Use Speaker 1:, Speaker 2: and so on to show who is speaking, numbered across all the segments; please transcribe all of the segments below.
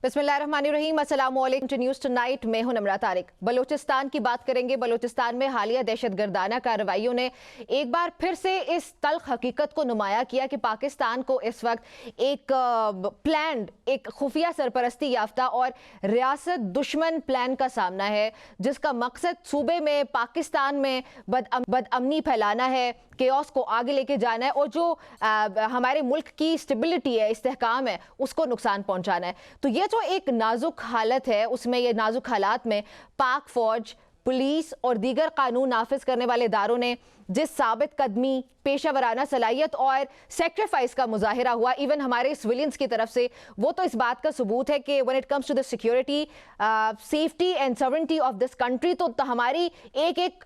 Speaker 1: बिस्मिल्लाहिर्रहमानिर्रहीम, अस्सलाम वालेकुम टू न्यूज़ टुनाइट। मैं हूं नमरा तारिक। बलूचिस्तान की बात करेंगे। बलूचिस्तान में हालिया दहशतगर्दाना कार्रवाइयों ने एक बार फिर से इस तल्ख हकीकत को नुमाया किया कि पाकिस्तान को इस वक्त एक प्लान्ड, एक खुफिया सरपरस्ती याफ्ता और रियासत दुश्मन प्लान का सामना है, जिसका मकसद सूबे में, पाकिस्तान में बदअमनी फैलाना है, केओस को आगे लेके जाना है और जो हमारे मुल्क की स्टेबिलिटी है, इस्तेहकाम है, उसको नुकसान पहुंचाना है। तो ये जो एक नाजुक हालत है, उसमें ये नाजुक हालात में पाक फौज, पुलिस और दीगर कानून नाफिज करने वाले इदारों ने जिस साबित कदमी, पेशा वराना सलाहियत और सेक्रीफाइस का मुजाहिरा हुआ इवन हमारे सिविलियंस की तरफ से, वो तो इस बात का सबूत है कि when it comes to the security, safety and sovereignty of this country, तो हमारी एक एक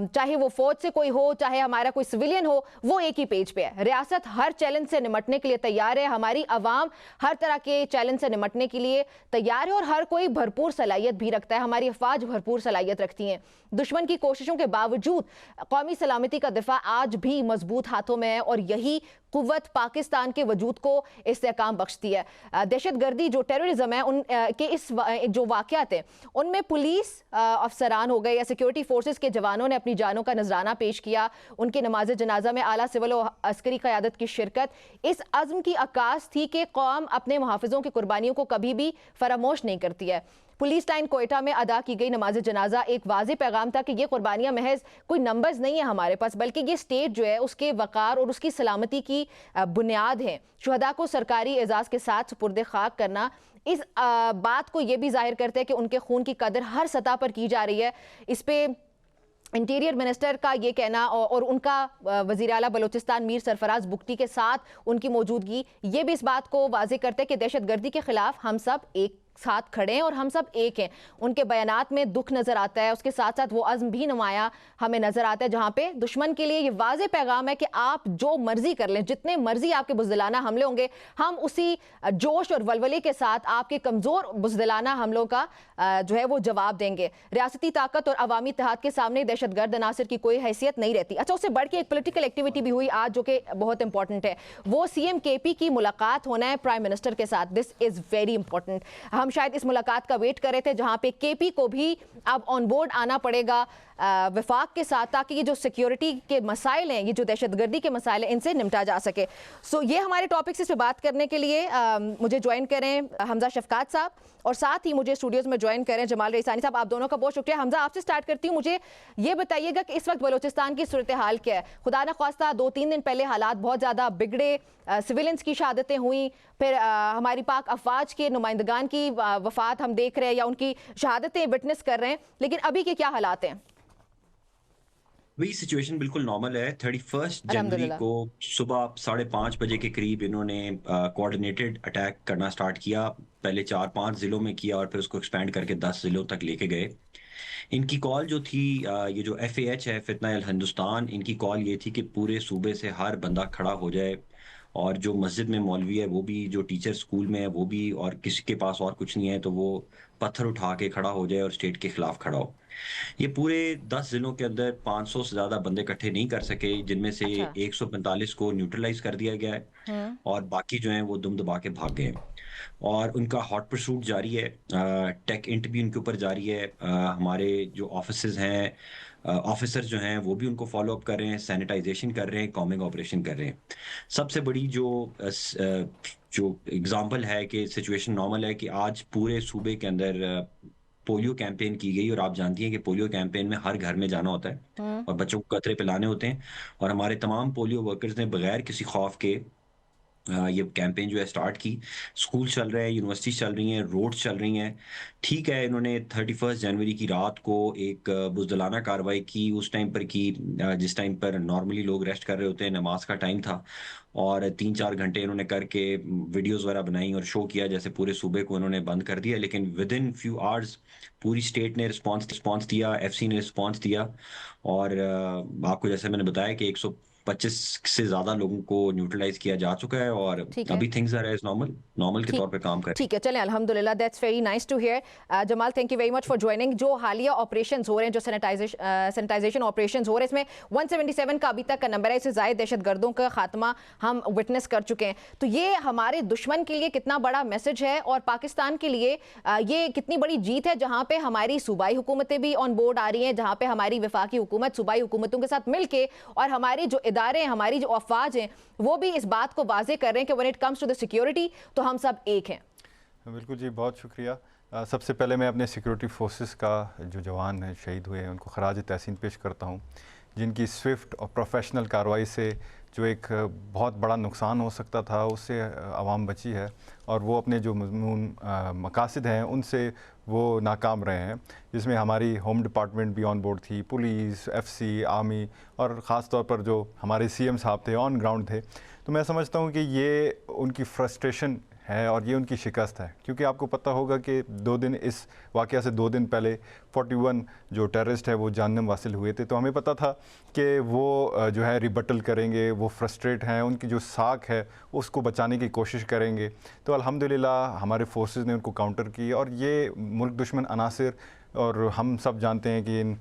Speaker 1: चाहे वो फौज से कोई हो, चाहे हमारा कोई सिविलियन हो, वो एक ही पेज पे है। रियासत हर चैलेंज से निमटने के लिए तैयार है, हमारी अवाम हर तरह के चैलेंज से निमटने के लिए तैयार है और हर कोई भरपूर सलाहियत भी रखता है। हमारी अफवाज भरपूर सलाहियत रखती हैं। दुश्मन की कोशिशों के बावजूद कौमी सलामती का दिफा आज भी मजबूत हाथों में है और यही कुव्वत पाकिस्तान के वजूद को इस्तेहकाम बख्शती है। दहशत गर्दी, जो टेररिज्म है, उन के इस जो वाक़यात हैं, उनमें पुलिस अफसरान हो गए या सिक्योरिटी फोर्सेस के जवानों ने अपनी जानों का नजराना पेश किया। उनके नमाज जनाजा में आला सिविल और अस्करी क़यादत की शिरकत इस अज़्म की अक्कास थी कि कौम अपने मुहाफ़िज़ों की कुर्बानियों को कभी भी फरामोश नहीं करती है। पुलिस लाइन कोयटा में अदा की गई नमाज जनाजा एक वाज़ेह पैगाम था कि ये कुर्बानियां महज कोई नंबर्स नहीं है हमारे पास, बल्कि ये स्टेट जो है उसके वक़ार और उसकी सलामती की बुनियाद है। शुहदा को सरकारी एजाज़ के साथ सुपुर्द खाक करना इस बात को ये भी जाहिर करते हैं कि उनके खून की कदर हर सतह पर की जा रही है। इस पे इंटीरियर मिनिस्टर का ये कहना और उनका वज़ीर आला बलूचिस्तान मीर सरफराज बुगटी के साथ उनकी मौजूदगी ये भी इस बात को वाज़ेह करते हैं कि दहशतगर्दी के खिलाफ हम सब एक साथ खड़े हैं और हम सब एक हैं। उनके बयानात में दुख नजर आता है, उसके साथ साथ वो अज़्म भी नुमाया हमें नजर आता है, जहां पे दुश्मन के लिए ये वाज़ेह पैगाम है कि आप जो मर्जी कर लें, जितने मर्जी आपके बुज़दिलाना हमले होंगे, हम उसी जोश और वलवले के साथ आपके कमजोर बुज़दिलाना हमलों का जो है वो जवाब देंगे। रियासती ताकत और अवामी इत्तेहाद के सामने दहशतगर्द अनासर की कोई हैसियत नहीं रहती। अच्छा, उससे बढ़ के एक पोलिटिकल एक्टिविटी भी हुई आज, जो कि बहुत इंपॉर्टेंट है। वो CM KP की मुलाकात होना है प्राइम मिनिस्टर के साथ। This is very important. हम शायद इस मुलाकात का वेट कर रहे थे, जहां पे KP को भी अब ऑन बोर्ड आना पड़ेगा वफाक के साथ, ताकि ये जो सिक्योरिटी के मसाइल हैं, ये जो दहशतगर्दी के मसाइल हैं, इनसे निपटा जा सके। सो ये हमारे टॉपिक्स इस पे बात करने के लिए मुझे ज्वाइन करें हमजा शफकात साहब, और साथ ही मुझे स्टूडियोज में ज्वाइन करें जमाल रईसानी साहब। आप दोनों का बहुत शुक्रिया। हमजा, आपसे स्टार्ट करती हूँ। मुझे ये बताइएगा कि इस वक्त बलूचिस्तान की सूरत हाल क्या है। खुदा न ख्वास्ता 2-3 दिन पहले हालात बहुत ज़्यादा बिगड़े, सिविलियंस की शहादतें हुई, फिर हमारी पाक अफवाज के नुमाइंदगान की वफात हम देख रहे हैं या उनकी शहादतें विटनेस कर रहे हैं, लेकिन अभी के क्या हालात हैं?
Speaker 2: वही सिचुएशन बिल्कुल नॉर्मल है। 31 जनवरी को सुबह 5:30 बजे के करीब इन्होंने कोऑर्डिनेटेड अटैक करना स्टार्ट किया। पहले 4-5 जिलों में किया और फिर उसको एक्सपैंड करके 10 जिलों तक लेके गए। इनकी कॉल जो थी, ये जो FAH है, फितना अल हिंदुस्तान, इनकी कॉल ये थी कि पूरे सूबे से हर बंदा खड़ा हो जाए और जो मस्जिद में मौलवी है वो भी, जो टीचर स्कूल में है वो भी, और किसी के पास और कुछ नहीं है तो वो पत्थर उठा के खड़ा हो जाए और स्टेट के खिलाफ खड़ा हो। ये पूरे 10 जिलों के अंदर 500 से ज्यादा बंदे इकट्ठे नहीं कर सके, जिनमें से
Speaker 1: अच्छा।
Speaker 2: 145 को न्यूट्रलाइज कर दिया गया है
Speaker 1: हम्म।
Speaker 2: और बाकी जो हैं वो दुम दबा के भाग गए हैं। और उनका हॉट परसूट जारी है। टेक इंट भी उनके ऊपर जारी है। हमारे जो ऑफिसर्स हैं, ऑफिसर्स जो हैं वो भी उनको फॉलो अप कर रहे हैं, सैनिटाइजेशन कर रहे हैं, कॉमिंग ऑपरेशन कर रहे हैं। सबसे बड़ी जो एग्जाम्पल है कि सिचुएशन नॉर्मल है कि आज पूरे सूबे के अंदर पोलियो कैंपेन की गई। और आप जानती हैं कि पोलियो कैंपेन में हर घर में जाना होता है
Speaker 1: हम्म।
Speaker 2: और बच्चों को कतरे पिलाने होते हैं। और हमारे तमाम पोलियो वर्कर्स ने बगैर किसी खौफ के ये कैंपेन जो है स्टार्ट की। स्कूल चल रहे हैं, यूनिवर्सिटी चल रही हैं, रोड्स चल रही हैं। ठीक है, इन्होंने 31 जनवरी की रात को एक बुज़दिलाना कार्रवाई की, उस टाइम पर की जिस टाइम पर नॉर्मली लोग रेस्ट कर रहे होते हैं, नमाज का टाइम था। और 3-4 घंटे इन्होंने करके वीडियोस वगैरह बनाई और शो किया जैसे पूरे सूबे को इन्होंने बंद कर दिया। लेकिन विद इन फ्यू आवर्स पूरी स्टेट ने रिस्पॉन्स दिया, FC ने रिस्पॉन्स दिया। और आपको जैसे मैंने बताया कि 25 से ज़्यादा लोगों को न्यूट्रलाइज़ किया जा चुका है और
Speaker 1: ठीक है।
Speaker 2: अभी थिंग्स आर एज़ नॉर्मल के
Speaker 1: ठीक
Speaker 2: तौर पे काम कर रहे हैं।
Speaker 1: ठीक है, चलें अल्हम्दुलिल्लाह, that's very nice to hear. Jamal, thank you very much for joining. जो हालिया ऑपरेशंस हो रहे हैं, जो सैनिटाइजेशन ऑपरेशंस हो रहे हैं, इसमें 177 का अभी तक का नंबर है। इससे ज़ायद दहशतगर्दों का खात्मा हम विटनेस कर चुके हैं। तो ये हमारे दुश्मन के लिए कितना बड़ा मैसेज है और पाकिस्तान के लिए ये कितनी बड़ी जीत है, जहाँ पे हमारी सूबाई हुकूमतें भी ऑन बोर्ड आ रही हैं, जहाँ पे हमारी वफाकी हुकूमत सूबाई हुकूमतों के साथ मिलके और हमारे जो इदारे हैं, हमारी जो अफवाज हैं, वो भी इस बात को वाजे कर रहे हैं कि when it comes to the security तो हम सब एक हैं।
Speaker 3: बिल्कुल जी, बहुत शुक्रिया। सबसे पहले मैं अपने सिक्योरिटी फोर्सेस का जो जवान हैं शहीद हुए हैं उनको खराज तहसीन पेश करता हूँ, जिनकी स्विफ्ट और प्रोफेशनल कार्रवाई से जो एक बहुत बड़ा नुकसान हो सकता था उससे आवाम बची है और वो अपने जो मज़मून मकासद हैं उनसे वो नाकाम रहे हैं, जिसमें हमारी होम डिपार्टमेंट भी ऑन बोर्ड थी, पुलिस, एफसी, आर्मी और ख़ास तौर पर जो हमारे सीएम साहब थे ऑन ग्राउंड थे। तो मैं समझता हूँ कि ये उनकी फ्रस्ट्रेशन है और ये उनकी शिकस्त है, क्योंकि आपको पता होगा कि 2 दिन इस वाक़या से 2 दिन पहले 41 जो टेररिस्ट है वो जानम वासिल हुए थे। तो हमें पता था कि वो जो है रिबटल करेंगे, वो फ्रस्ट्रेट हैं, उनकी जो साख है उसको बचाने की कोशिश करेंगे। तो अल्हम्दुलिल्लाह हमारे फोर्सेस ने उनको काउंटर की और ये मुल्क दुश्मन अनासिर और हम सब जानते हैं कि इन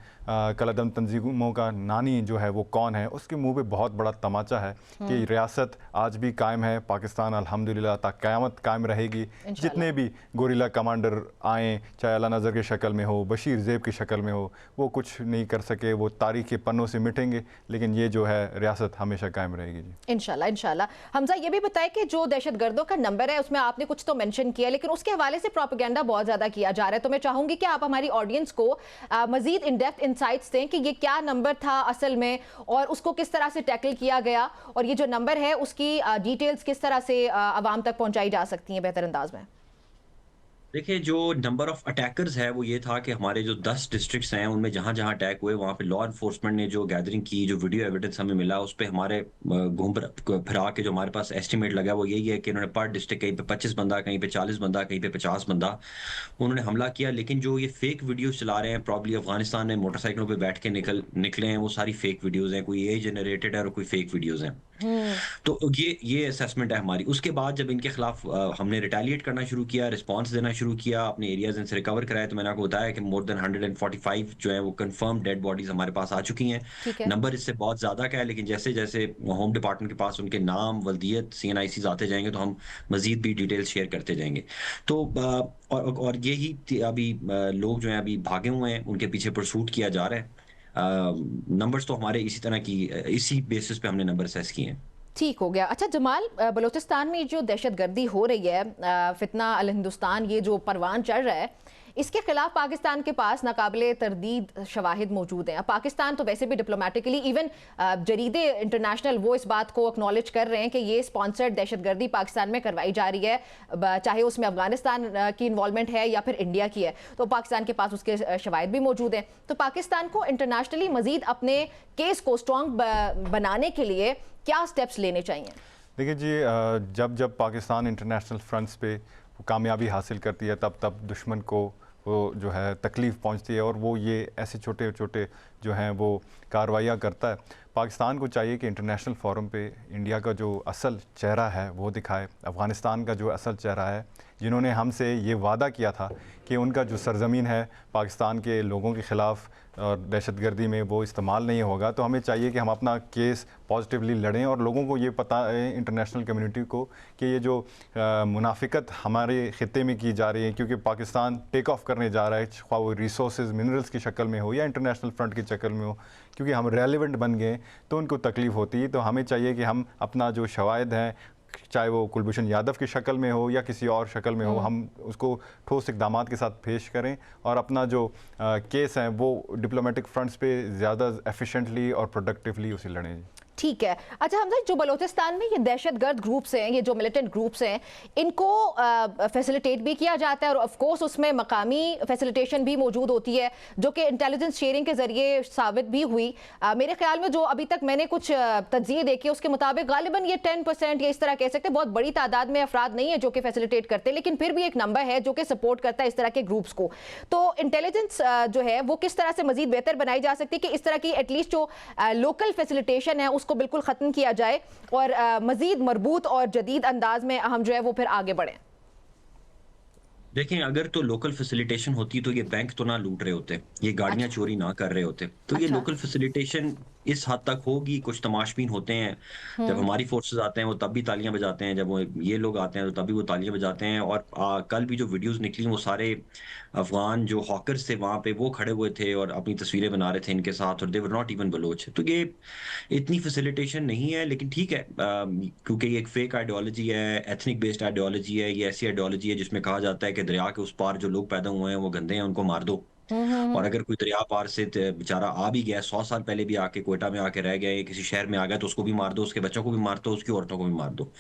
Speaker 3: कलदम तंजीमों का नानी जो है वो कौन है, उसके मुंह पे बहुत बड़ा तमाचा है कि रियासत आज भी कायम है, पाकिस्तान अल्हम्दुलिल्लाह ता क़यामत कायम रहेगी। जितने भी गोरिल्ला कमांडर आएँ, चाहे अला नज़र की शक्ल में हो, बशीर ज़ेब की शक्ल में हो, वो कुछ नहीं कर सके, वो तारीख़ के पन्नों से मिटेंगे, लेकिन ये जो है रियासत हमेशा कायम रहेगी जी।
Speaker 1: इंशाल्लाह इंशाल्लाह। हमजा, ये भी बताएं कि जो दहशतगर्दों का नंबर है उसमें आपने कुछ तो मेंशन किया, लेकिन उसके हवाले से प्रोपेगेंडा बहुत ज़्यादा किया जा रहा है। तो मैं चाहूँगी कि आप हमारी ऑडियंस को मज़ीद इन डेप्थ इनसाइट्स दें कि ये क्या नंबर था असल में और उसको किस तरह से टैकल किया गया और ये जो नंबर है उसकी डिटेल्स किस तरह से आवाम तक पहुंचाई जा सकती हैं बेहतर अंदाज में।
Speaker 2: देखिए, जो नंबर ऑफ अटैकर्स है वो ये था कि हमारे जो 10 डिस्ट्रिक्ट्स हैं उनमें जहाँ-जहाँ अटैक हुए वहाँ पे लॉ एनफोर्समेंट ने जो गैदरिंग की, जो वीडियो एविडेंस हमें मिला उस पे हमारे घूम फिरा के जो हमारे पास एस्टिमेट लगा वो यही है कि उन्होंने पर डिस्ट्रिक्ट कहीं पे 25 बंदा, कहीं पे 40 बंदा, कहीं पे 50 बंदा उन्होंने हमला किया। लेकिन जो ये फेक वीडियोज़ चला रहे हैं, प्रॉब्ली अफ़गानिस्तान में मोटरसाइकिलों पे बैठ के निकले हैं, वो सारी फेक वीडियोज़ हैं, कोई एआई जनरेटेड है और कोई फेक वीडियोज़ हैं। तो ये असेसमेंट है हमारी। उसके बाद जब इनके खिलाफ हमने रिटेलिएट करना शुरू किया, रिस्पॉन्स देना शुरू किया, अपने एरियाज़ इनसे रिकवर कराए, तो मैंने आपको बताया कि मोर देन 145 जो है वो कंफर्म डेड बॉडीज़ हमारे पास आ चुकी हैं।
Speaker 1: ठीक है।
Speaker 2: नंबर इससे बहुत ज़्यादा का है, लेकिन जैसे-जैसे होम डिपार्टमेंट के पास उनके नाम, वल्दियत, सीएनआईसीज़ आते जाएँगे तो हम मज़ीद भी डिटेल्स शेयर करते जाएँगे। तो और यही अभी लोग जो हैं अभी भागे हुए हैं, उनके पीछे परसूट किया जा रहा है। नंबर्स तो हमारे इसी तरह की इसी बेसिस पे हमने नंबर असेस किए हैं।
Speaker 1: ठीक हो गया। अच्छा जमाल, बलूचिस्तान में जो दहशतगर्दी हो रही है, फितना अल हिंदुस्तान, ये जो परवान चढ़ रहा है, इसके खिलाफ पाकिस्तान के पास नाकाबिले तरदीद शवाहिद मौजूद हैं। अब पाकिस्तान तो वैसे भी डिप्लोमेटिकली इवन जरीदे इंटरनेशनल वो इस बात को एक्नॉलेज कर रहे हैं कि ये स्पॉन्सर्ड दहशतगर्दी पाकिस्तान में करवाई जा रही है, चाहे उसमें अफगानिस्तान की इन्वॉल्वमेंट है या फिर इंडिया की है। तो पाकिस्तान के पास उसके शवाहिद भी मौजूद हैं। तो पाकिस्तान को इंटरनेशनली मजीद अपने केस को स्ट्रॉन्ग बनाने के लिए क्या स्टेप्स लेने चाहिए?
Speaker 3: देखिए जी, जब पाकिस्तान इंटरनेशनल फ्रंट्स पे कामयाबी हासिल करती है तब दुश्मन को वो जो है तकलीफ़ पहुंचती है और वो ये ऐसे छोटे छोटे जो हैं वो कार्रवाइयाँ करता है। पाकिस्तान को चाहिए कि इंटरनेशनल फोरम पे इंडिया का जो असल चेहरा है वो दिखाए, अफ़गानिस्तान का जो असल चेहरा है, जिन्होंने हमसे ये वादा किया था कि उनका जो सरज़मीन है पाकिस्तान के लोगों के ख़िलाफ़ और दहशतगर्दी में वो इस्तेमाल नहीं होगा। तो हमें चाहिए कि हम अपना केस पॉजिटिवली लड़ें और लोगों को ये पता है, इंटरनेशनल कम्युनिटी को, कि ये जो मुनाफिकत हमारे ख़ित्ते में की जा रही है, क्योंकि पाकिस्तान टेक ऑफ करने जा रहा है, ख्वाह वो रिसोर्सेज मिनरल्स की शक्ल में हो या इंटरनेशनल फ्रंट की शक्ल में हो, क्योंकि हम रेलिवेंट बन गए तो उनको तकलीफ़ होती है। तो हमें चाहिए कि हम अपना जो शवाहिद हैं, चाहे वो कुलभूषण यादव की शक्ल में हो या किसी और शक्ल में हो, हम उसको ठोस इक़दामात के साथ पेश करें और अपना जो केस हैं वो डिप्लोमेटिक फ्रंट्स पे ज़्यादा एफिशिएंटली और प्रोडक्टिवली उसे लड़ें।
Speaker 1: ठीक है। अच्छा हमजा, जो बलूचिस्तान में ये दहशतगर्द ग्रुप्स हैं, ये जो मिलिटेंट ग्रुप्स हैं, इनको फैसिलिटेट भी किया जाता है और ऑफ कोर्स उसमें मकामी फैसिलिटेशन भी मौजूद होती है, जो कि इंटेलिजेंस शेयरिंग के ज़रिए साबित भी हुई। मेरे ख्याल में जो अभी तक मैंने कुछ तज्ज़िये देखे उसके मुताबिक गालिबन ये 10% या इस तरह कह सकते हैं, बहुत बड़ी तादाद में अफराद नहीं है जो कि फैसिलिटेट करते, लेकिन फिर भी एक नंबर है जो कि सपोर्ट करता है इस तरह के ग्रुप्स को। तो इंटेलिजेंस जो है वो किस तरह से मजीद बेहतर बनाई जा सकती है कि इस तरह की एटलीस्ट जो लोकल फैसिलिटेशन है उसको बिल्कुल ख़त्म किया जाए और मज़ीद मरबूत और जदीद अंदाज में हम जो है वो फिर आगे बढ़ें?
Speaker 2: देखें, अगर तो लोकल फैसिलिटेशन होती तो ये बैंक तो ना लूट रहे होते, ये गाड़ियाँ
Speaker 1: अच्छा।
Speaker 2: चोरी ना कर रहे होते। तो ये
Speaker 1: अच्छा।
Speaker 2: लोकल फैसिलिटेशन इस हद तक होगी, कुछ तमाशबीन होते हैं, जब हमारी फोर्सेस आते हैं वो तब भी तालियाँ बजाते हैं, जब वो ये लोग आते हैं तो तब भी वो तालियाँ बजाते हैं। और कल भी जो वीडियोज़ निकली वो सारे अफ़गान जो हॉकर्स थे वहाँ पे वो खड़े हुए थे और अपनी तस्वीरें बना रहे थे इनके साथ, और दे वर नॉट इवन बलोच। तो ये इतनी फैसिलिटेशन नहीं है, लेकिन ठीक है, क्योंकि ये एक फेक आइडियोलॉजी है, एथनिक बेस्ड आइडियोलॉजी है, ये ऐसी आइडियोलॉजी है जिसमें कहा जाता है कि दरिया के उस पार जो लोग पैदा हुए हैं वो गंदे हैं, उनको मार दो। और अगर कोई दरिया पार से बेचारा आ भी गया, 100 साल पहले भी आके क्वेटा में आके रह गया, या किसी शहर में आ गया, तो उसको भी मार दो, उसके बच्चों को भी मार दो, उसकी औरतों को भी मार दो।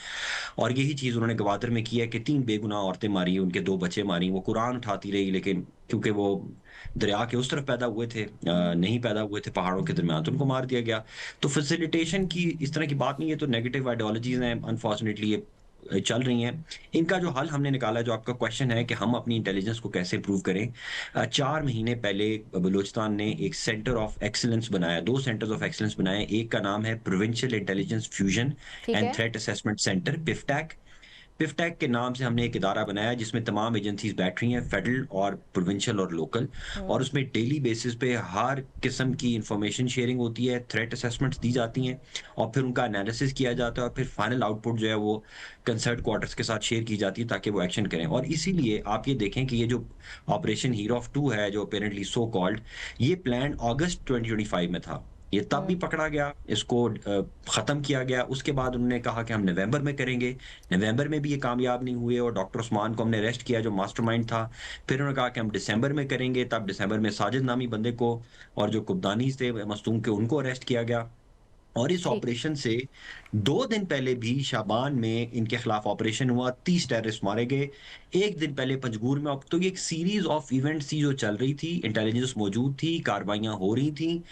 Speaker 2: और यही चीज उन्होंने गवादर में की है कि 3 बेगुनाह औरतें मारी, उनके 2 बच्चे मारी। वो कुरान उठाती रही, लेकिन क्योंकि वो दरिया के उस तरफ पैदा हुए थे, नहीं पैदा हुए थे पहाड़ों के दरमियान, तो उनको मार दिया गया। तो फैसिलिटेशन की इस तरह की बात नहीं है, तो नेगेटिव आइडियोलॉजीज हैं, अनफॉर्चुनेटली ये चल रही हैं। इनका जो हल हमने निकाला है, जो आपका क्वेश्चन है कि हम अपनी इंटेलिजेंस को कैसे इम्प्रूव करें, 4 महीने पहले बलूचिस्तान ने एक सेंटर ऑफ एक्सीलेंस बनाया, 2 सेंटर्स ऑफ एक्सीलेंस बनाए। एक का नाम है प्रोविंशियल इंटेलिजेंस फ्यूजन
Speaker 1: ठीक
Speaker 2: एंड
Speaker 1: है।
Speaker 2: Threat assessment centre, PIFTAC. PIFTAC के नाम से हमने एक इदारा बनाया जिसमें तमाम एजेंसीज बैठ रही हैं, फेडरल और प्रोविंशियल और लोकल, और उसमें डेली बेसिस पे हर किस्म की इंफॉर्मेशन शेयरिंग होती है, थ्रेट असेसमेंट्स दी जाती हैं, और फिर उनका एनालिसिस किया जाता है, और फिर फाइनल आउटपुट जो है वो कंसर्ट क्वार्टर्स के साथ शेयर की जाती है ताकि वो एक्शन करें। और इसीलिए आप ये देखें कि ये जो ऑपरेशन हीरो ऑफ 2 है, जो अपेरेंटली सो कॉल्ड, ये प्लान अगस्त 2025 में था। ये तब भी पकड़ा गया, इसको खत्म किया गया। उसके बाद उन्होंने कहा कि हम नवंबर में करेंगे, नवंबर में भी ये कामयाब नहीं हुए, और डॉक्टर उस्मान को हमने अरेस्ट किया जो मास्टरमाइंड था। फिर उन्होंने कहा कि हम दिसंबर में करेंगे, तब दिसंबर में साजिद नामी बंदे को और जो कुब्दानी थे मस्तूम के, उनको अरेस्ट किया गया। और इस
Speaker 1: ठीक।
Speaker 2: ऑपरेशन से 2 दिन पहले भी शाबान में इनके खिलाफ ऑपरेशन हुआ, 30 टेररिस्ट मारे गए। एक दिन पहले पंजगूर में। तो ये एक सीरीज ऑफ इवेंट्स थी जो चल रही थी, इंटेलिजेंस मौजूद थी, कार्रवाइयां हो रही थी,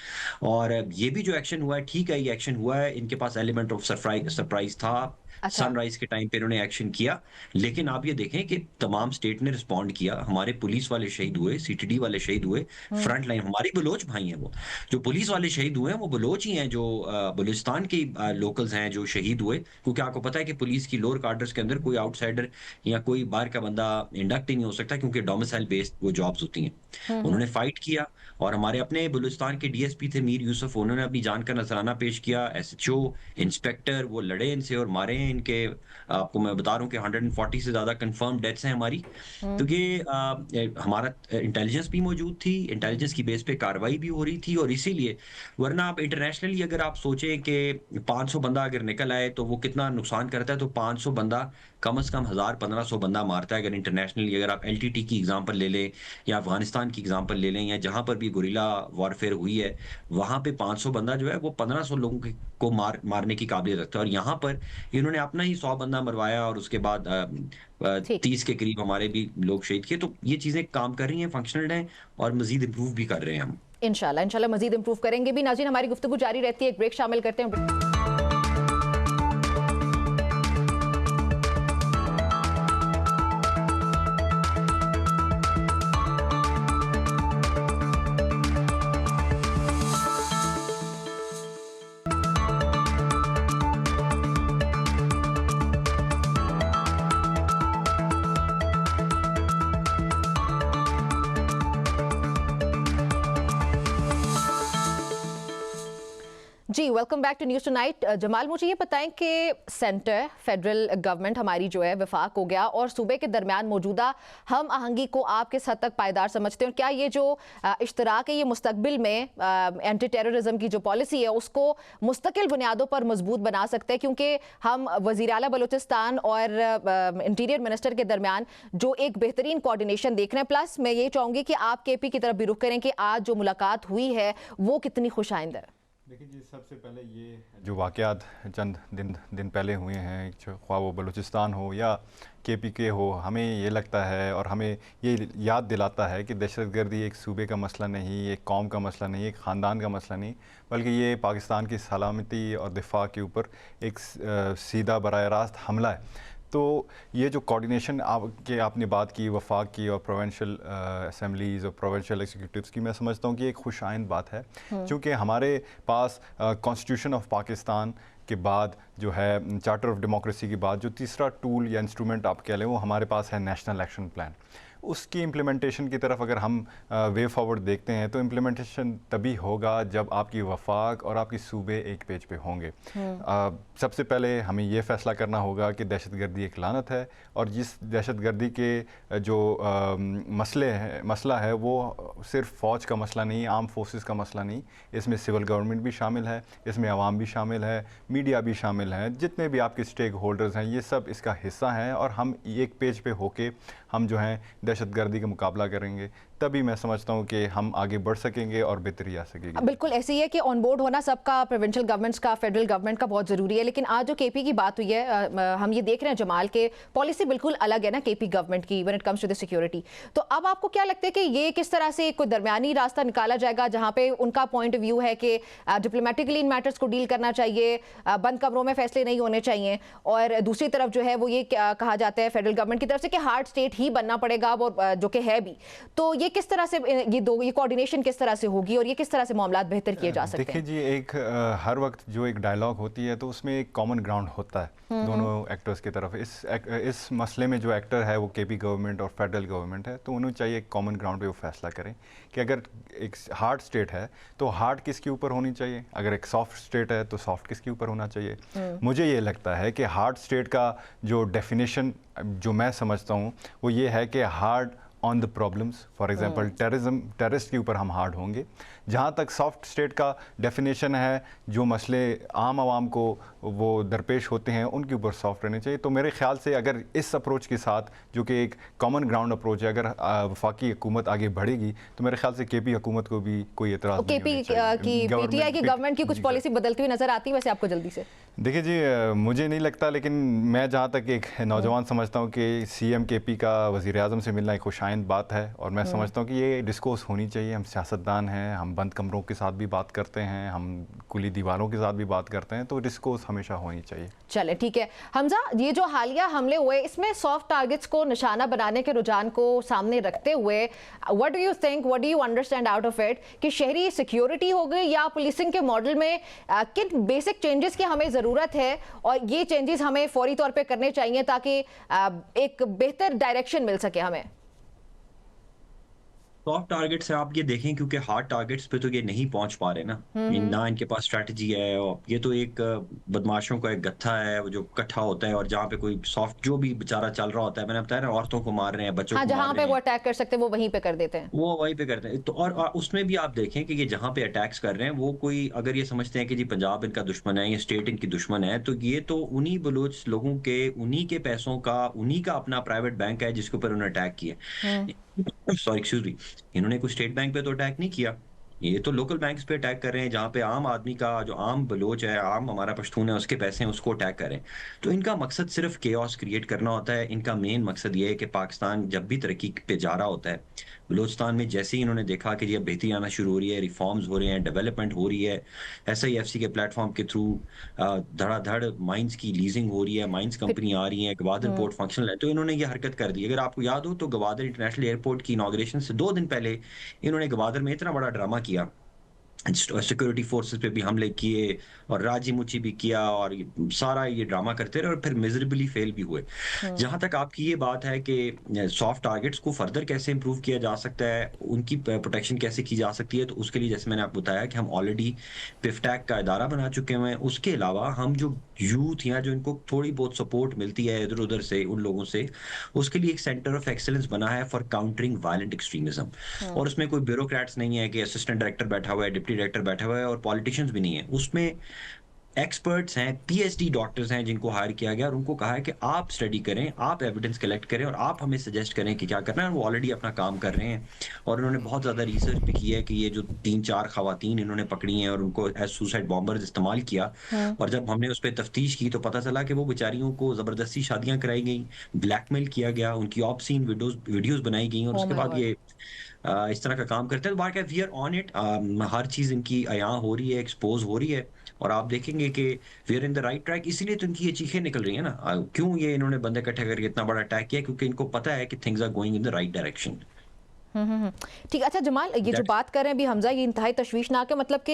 Speaker 2: और ये भी जो एक्शन हुआ है, ठीक है, ये एक्शन हुआ है, इनके पास एलिमेंट ऑफ सरप्राइज था।
Speaker 1: अच्छा।
Speaker 2: सनराइज के टाइम पे इन्होंने एक्शन किया, लेकिन आप ये देखें कि तमाम स्टेट ने रिस्पॉन्ड किया। हमारे पुलिस वाले शहीद हुए, सीटीडी वाले शहीद हुए, फ्रंट लाइन हमारी बलोच भाई हैं। वो जो पुलिस वाले शहीद हुए हैं वो बलोच ही हैं, जो बलूचिस्तान के लोकल्स हैं जो शहीद हुए, क्योंकि आपको पता है कि पुलिस की लोअर कार्डर्स के अंदर कोई आउटसाइडर या कोई बाहर का बंदा इंडक्ट ही नहीं हो सकता, क्योंकि डोमिसाइल बेस्ड वो जॉब्स होती हैं। उन्होंने फाइट किया, और हमारे अपने बलूचिस्तान के डीएसपी थे मीर यूसुफ, उन्होंने अपनी जान का नजराना पेश किया। एसएचओ, इंस्पेक्टर, वो लड़े इनसे और मारे हैं इनके। आपको मैं बता रहा हूँ कि 140 से ज्यादा कंफर्म डेथ्स हैं हमारी। तो ये हमारा इंटेलिजेंस भी मौजूद थी, इंटेलिजेंस की बेस पे कार्रवाई भी हो रही थी, और इसीलिए, वरना आप इंटरनेशनली अगर आप सोचें कि 500 बंदा अगर निकल आए तो वो कितना नुकसान करता है, तो 500 बंदा कम से कम 1000-1500 बंदा मारता है। अगर इंटरनेशनली अगर आप एलटीटी की एग्जांपल ले लें, या अफगानिस्तान की एग्जांपल ले लें, या जहां पर भी गुरिल्ला वॉरफेयर हुई है, वहां पे 500 बंदा जो है वो 1500 लोगों को मारने की काबिलियत रखता है। और यहाँ पर इन्होंने अपना ही 100 बंदा मरवाया, और उसके बाद
Speaker 1: ठीक।
Speaker 2: 30 के करीब हमारे भी लोग शहीद किए। तो ये चीजें काम कर रही हैं, फंक्शनल हैं, और मजीद इंप्रूव भी कर रहे हैं हम।
Speaker 1: इंशाल्लाह मजीद इंप्रूव करेंगे भी। नाज़रीन, हमारी गुफ्तगू जारी रहती है, एक ब्रेक शामिल करते हैं। जी, welcome back to news tonight. Jamal, मुझे ये बताएं कि सेंटर फेडरल गवर्नमेंट हमारी जो है विफाक हो गया, और सूबे के दरमियान मौजूदा हम आहंगी को आप किस हद तक पायदार समझते हैं, और क्या ये जो इश्तराक है ये मुस्तकबिल में एंटी टेररिज्म की जो पॉलिसी है उसको मुस्तकिल बुनियादों पर मजबूत बना सकते हैं? क्योंकि हम वज़ीर आला बलूचिस्तान और इंटीरियर मिनिस्टर के दरमियान जो एक बेहतरीन कोऑर्डिनेशन देख रहे हैं। प्लस मैं ये चाहूँगी कि आप केपी की तरफ भी रुख करें कि आज जो मुलाकात हुई है वो कितनी खुशाइंद है।
Speaker 3: देखिए जी, सबसे पहले ये जो वाक़यात चंद दिन पहले हुए हैं, ख्वाह वो बलूचिस्तान हो या केपीके हो, हमें ये लगता है और हमें ये याद दिलाता है कि दहशतगर्दी एक सूबे का मसला नहीं, एक कौम का मसला नहीं, एक ख़ानदान का मसला नहीं, बल्कि ये पाकिस्तान की सलामती और दिफा के ऊपर एक सीधा बराह रास्त हमला है। तो ये जो कोऑर्डिनेशन आपने बात की वफाक की और प्रोविंशियल असेंबलीज़ और प्रोविंशियल एग्जीक्यूटिव्स की, मैं समझता हूँ कि एक खुश आइंद बात है, क्योंकि हमारे पास कॉन्स्टिट्यूशन ऑफ पाकिस्तान के बाद जो है चार्टर ऑफ डेमोक्रेसी के बाद जो तीसरा टूल या इंस्ट्रूमेंट आप कह लें वो हमारे पास है नेशनल एक्शन प्लान। उसकी इम्प्लीमेंटेशन की तरफ अगर हम वे फॉरवर्ड देखते हैं तो इम्प्लीमेंटेशन तभी होगा जब आपकी वफाक और आपकी सूबे एक पेज पे होंगे। सबसे पहले हमें ये फ़ैसला करना होगा कि दहशतगर्दी एक लानत है, और जिस दहशतगर्दी के जो मसला है वो सिर्फ फ़ौज का मसला नहीं, आर्म फोर्सेस का मसला नहीं, इसमें सिविल गवर्नमेंट भी शामिल है, इसमें आवाम भी शामिल है, मीडिया भी शामिल है, जितने भी आपके स्टेक होल्डर्स हैं ये सब इसका हिस्सा हैं, और हम एक पेज पे होके हम जो हैं दहशतगर्दी का मुकाबला करेंगे, तभी मैं समझता हूँ कि हम आगे बढ़ सकेंगे और बेहतरी आ सकेगी।
Speaker 1: बिल्कुल ऐसे ही है कि ऑन बोर्ड होना सबका, प्रोविंशियल गवर्नमेंट्स का, फेडरल गवर्नमेंट का बहुत ज़रूरी है। लेकिन आज जो केपी की बात हुई है, हम ये देख रहे हैं जमाल के पॉलिसी बिल्कुल अलग है ना केपी गवर्नमेंट की when it comes to the security. तो अब आपको क्या लगता है कि ये किस तरह से कोई दरमियानी रास्ता निकाला जाएगा जहाँ पे उनका पॉइंट ऑफ व्यू है कि डिप्लोमेटिकली इन मैटर्स को डील करना चाहिए, बंद कमरों में फैसले नहीं होने चाहिए, और दूसरी तरफ जो है वो ये कहा जाता है फेडरल गवर्नमेंट की तरफ से कि हार्ड स्टेट ही बनना पड़ेगा, और जो कि है भी। तो ये किस तरह से ये कोऑर्डिनेशन किस तरह से होगी और ये किस तरह से मामला बेहतर किए जा सकते हैं?
Speaker 3: देखिए जी, एक हर वक्त जो एक डायलॉग होती है तो उसमें एक कॉमन ग्राउंड होता है दोनों एक्टर्स की तरफ। इस मसले में जो एक्टर है वो केपी गवर्नमेंट और फेडरल गवर्नमेंट है, तो उन्हें चाहिए एक कॉमन ग्राउंड पे वो फैसला करें कि अगर एक हार्ड स्टेट है तो हार्ड किसके ऊपर होनी चाहिए, अगर एक सॉफ्ट स्टेट है तो सॉफ्ट किसके ऊपर होना चाहिए। मुझे ये लगता है कि हार्ड स्टेट का जो डेफिनेशन जो मैं समझता हूँ वो ये है कि hard on the problems, for example terrorist के ऊपर हम हार्ड होंगे। जहाँ तक सॉफ्ट स्टेट का डेफिनेशन है, जो मसले आम आवाम को वो दरपेश होते हैं उनके ऊपर सॉफ्ट रहने चाहिए। तो मेरे ख्याल से अगर इस अप्रोच के साथ, जो कि एक कॉमन ग्राउंड अप्रोच है, अगर वफाकी हुकूमत आगे बढ़ेगी तो मेरे ख्याल से केपी हुकूमत को भी कोई एतराज़ नहीं होना चाहिए।
Speaker 1: पीटीआई की गवर्नमेंट की कुछ पॉलिसी बदलती हुई नजर आती है वैसे आपको जल्दी से?
Speaker 3: देखिए जी, मुझे नहीं लगता, लेकिन मैं जहाँ तक एक नौजवान समझता हूँ कि सीएम केपी का वज़ीर आज़म से मिलना एक खुशाइंद बात है, और मैं समझता हूँ कि ये डिस्कोर्स होनी चाहिए। हम सियासतदान हैं, हम बंद कमरों के साथ भी बात करते हैं, हम खुली दीवारों के साथ भी बात करते हैं, तो डिस्कोर्स हमेशा होनी चाहिए।
Speaker 1: चले ठीक है हमजा, ये जो हालिया हमले हुए इसमें सॉफ्ट टारगेट्स को निशाना बनाने के रुझान को सामने रखते हुए what do you think, what do you understand out of it कि शहरी सिक्योरिटी हो गई या पुलिसिंग के मॉडल में किन बेसिक चेंजेस की हमें ज़रूरत है, और ये चेंजेस हमें फौरी तौर पे करने चाहिए ताकि एक बेहतर डायरेक्शन मिल सके हमें?
Speaker 2: सॉफ्ट टारगेट से आप ये देखें, क्योंकि हार्ड टारगेट्स पे तो ये नहीं पहुंच पा रहे ना इनके पास स्ट्रैटेजी है, और ये तो एक बदमाशों का एक गत्था है वो जो इकट्ठा होता है, और जहाँ पे कोई सॉफ्ट जो भी बेचारा चल रहा होता है, मैंने बताया ना, औरतों को मार रहे हैं, बच्चों को
Speaker 1: जहाँ
Speaker 2: मार
Speaker 1: पे
Speaker 2: रहे
Speaker 1: वो
Speaker 2: हैं,
Speaker 1: अटैक कर सकते हैं वो वहीं पे कर देते हैं,
Speaker 2: वो वहीं पे करते हैं। तो और उसमें भी आप देखें कि ये जहाँ पे अटैक्स कर रहे हैं वो कोई अगर ये समझते हैं कि जी पंजाब इनका दुश्मन है, ये स्टेट इनकी दुश्मन है, तो ये तो उन्हीं बलूच लोगों के, उन्हीं के पैसों का, उन्हीं का अपना प्राइवेट बैंक है जिसके ऊपर उन्होंने अटैक किया। सॉरी, एक्सक्यूज मी, इन्होंने कोई स्टेट बैंक पे तो अटैक नहीं किया, ये तो लोकल बैंक्स पे अटैक कर रहे हैं, जहाँ पे आम आदमी का, जो आम बलोच है, आम हमारा पश्तून है, उसके पैसे हैं, उसको अटैक करें। तो इनका मकसद सिर्फ केओस क्रिएट करना होता है। इनका मेन मकसद ये है कि पाकिस्तान जब भी तरक्की पे जा रहा होता है, बलूचिस्तान में जैसे ही इन्होंने देखा कि ये बेहतरी आना शुरू हो रही है, रिफॉर्म्स हो रहे हैं, डेवलपमेंट हो रही है, SIFC के प्लेटफॉर्म के थ्रू धड़ाधड़ माइंस की लीजिंग हो रही है, माइंस कंपनी आ रही है, गवादर पोर्ट फंक्शनल है, तो इन्होंने ये हरकत कर दी। अगर आपको याद हो तो गवादर इंटरनेशनल एयरपोर्ट की इनॉग्रेशन से 2 दिन पहले इन्होंने गवादर में इतना बड़ा ड्रामा किया, सिक्योरिटी फोर्सेस पे भी हमले किए और राजी मुची भी किया, और सारा ये ड्रामा करते रहे और फिर मिजरेबली फेल भी हुए। जहां तक आपकी ये बात है कि सॉफ्ट टारगेट्स को फर्दर कैसे इंप्रूव किया जा सकता है, उनकी प्रोटेक्शन कैसे की जा सकती है, तो उसके लिए जैसे मैंने आपको बताया कि हम ऑलरेडी पिफटैक का इदारा बना चुके हैं। उसके अलावा हम जो यूथ या जो इनको थोड़ी बहुत सपोर्ट मिलती है इधर उधर से, उन लोगों से, उसके लिए एक सेंटर ऑफ एक्सीलेंस बना है फॉर काउंटरिंग वायलेंट एक्सट्रीमिज्म। और उसमें कोई ब्यूरोक्रेट्स नहीं है कि असिस्टेंट डायरेक्टर बैठा हुआ है, डिप्टी डायरेक्टर बैठा हुआ है, और पॉलिटिशियंस भी नहीं है। उसमें एक्सपर्ट्स हैं, PhD डॉक्टर्स हैं जिनको हायर किया गया, और उनको कहा है कि आप स्टडी करें, आप एविडेंस कलेक्ट करें, और आप हमें सजेस्ट करें कि क्या करना है। वो ऑलरेडी अपना काम कर रहे हैं, और उन्होंने बहुत ज़्यादा रिसर्च भी की है कि ये जो 3-4 खवातीन इन्होंने पकड़ी हैं और उनको एज सुसाइड बॉम्बर्स इस्तेमाल किया, और जब हमने उस पर तफ्तीश की तो पता चला कि वो बेचारियों को ज़बरदस्ती शादियाँ कराई गई, ब्लैकमेल किया गया, उनकी ऑब्सीन वीडियोज़ बनाई गई, और उसके बाद ये इस तरह का काम करते हैं। तो बाकी वी आर ऑन इट, हर चीज़ इनकी अयां हो रही है, एक्सपोज हो रही है, और आप देखेंगे देखेंगे कि we are in the right track, इसीलिए तो इनकी ये चीखें निकल रही है ना। क्यों ये इन्होंने बंदे इकट्ठे करके इतना बड़ा अटैक किया? क्योंकि इनको पता है कि things are going in the right direction.
Speaker 1: ठीक। अच्छा जमाल, ये जो बात कर रहे हैं अभी हमजा, ये इंतहाई तशवीशनाक है। मतलब कि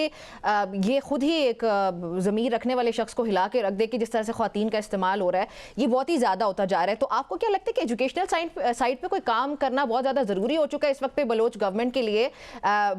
Speaker 1: ये खुद ही एक ज़मीर रखने वाले शख्स को हिला के रख दे कि जिस तरह से ख़वातीन का इस्तेमाल हो रहा है, ये बहुत ही ज़्यादा होता जा रहा है। तो आपको क्या लगता है कि एजुकेशनल साइड पे कोई काम करना बहुत ज़्यादा ज़रूरी हो चुका है इस वक्त पे बलोच गवर्नमेंट के लिए,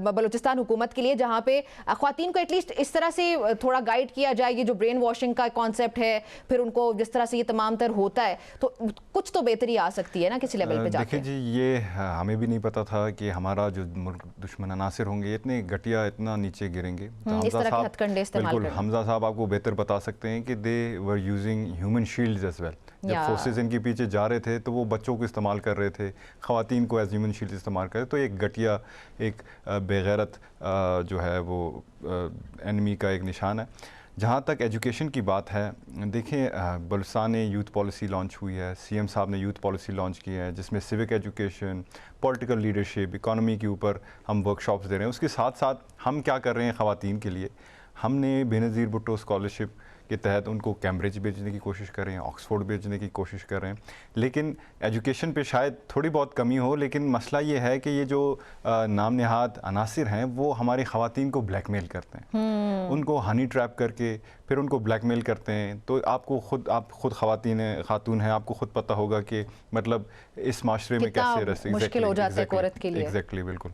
Speaker 1: बलोचिस्तान हुकूमत के लिए, जहाँ पे ख़वातीन को एटलीस्ट इस तरह से थोड़ा गाइड किया जाए? ये जो ब्रेन वॉशिंग का कॉन्सेप्ट है, फिर उनको जिस तरह से ये तमाम तर होता है, तो कुछ तो बेहतरी आ सकती है ना किसी लेवल पे जाके।
Speaker 3: देखिए जी, ये हमें भी नहीं पता था कि हमारा जो मुल्क दुश्मन अनासिर होंगे इतने घटिया, इतना नीचे गिरेंगे। तो
Speaker 1: इस तरह के हथकंडे इस्तेमाल
Speaker 3: बिल्कुल,
Speaker 1: करना।
Speaker 3: हमजा साहब आपको बेहतर बता सकते हैं कि they were using human shields as well. जब फोर्सेस इनके पीछे जा रहे थे तो वो बच्चों को इस्तेमाल कर रहे थे, ख़वातीन को एज ह्यूमन शील्ड इस्तेमाल कर रहे थे। तो एक घटिया, एक बेगैरत जो है वो एनिमी का एक निशान है। जहाँ तक एजुकेशन की बात है, देखें बलूचिस्तान में यूथ पॉलिसी लॉन्च हुई है, सीएम साहब ने यूथ पॉलिसी लॉन्च की है जिसमें civic education, political leadership, economy के ऊपर हम वर्कशॉप्स दे रहे हैं। उसके साथ साथ हम क्या कर रहे हैं ख़वातीन के लिए, हमने बेनज़ीर भुट्टो स्कॉलरशिप के तहत उनको कैम्ब्रिज भेजने की कोशिश कर रहे हैं, ऑक्सफोर्ड भेजने की कोशिश कर रहे हैं। लेकिन एजुकेशन पे शायद थोड़ी बहुत कमी हो, लेकिन मसला ये है कि ये जो नाम नहाद अनासिर हैं वो हमारी ख़वातीन को ब्लैकमेल करते हैं, उनको हनी ट्रैप करके फिर उनको ब्लैकमेल करते हैं। तो आपको आप खुद खातून हैं, आपको खुद पता होगा कि मतलब इस माशरे में कैसे रह
Speaker 1: मुश्किल हो जाता है एक औरत के लिए।
Speaker 3: एग्जैक्टली, बिल्कुल।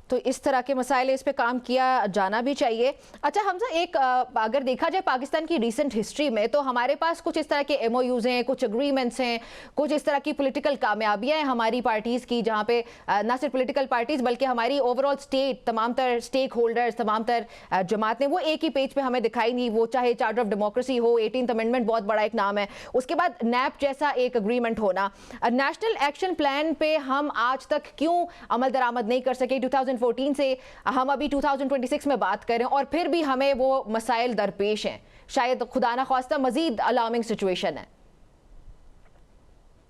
Speaker 1: तो इस तरह के मसाइल, इस पे काम किया जाना भी चाहिए। अच्छा हमजा, एक अगर देखा जाए पाकिस्तान की रीसेंट हिस्ट्री में, तो हमारे पास कुछ इस तरह के MOUs हैं, कुछ एग्रीमेंट्स हैं, कुछ इस तरह की पॉलिटिकल कामयाबियां हैं हमारी पार्टीज़ की, जहाँ पे ना सिर्फ पॉलिटिकल पार्टीज़ बल्कि हमारी ओवरऑल स्टेट, तमाम तर स्टेक होल्डर्स, तमाम तर जमातें वो एक ही पेज पे हमें दिखाई नहीं। वो चाहे चार्टर ऑफ डेमोक्रेसी हो, 18th अमेंडमेंट बहुत बड़ा एक नाम है, उसके बाद NAP जैसा एक एग्रीमेंट होना, नेशनल एक्शन प्लान पे हम आज तक क्यों अमल दरामद नहीं कर सके? 2014 से हम अभी 2026 में बात करें और फिर भी हमें वो मसाइल दरपेश हैं। शायद खुदा ना ख्वास्ता मजीद अलार्मिंग सिचुएशन है।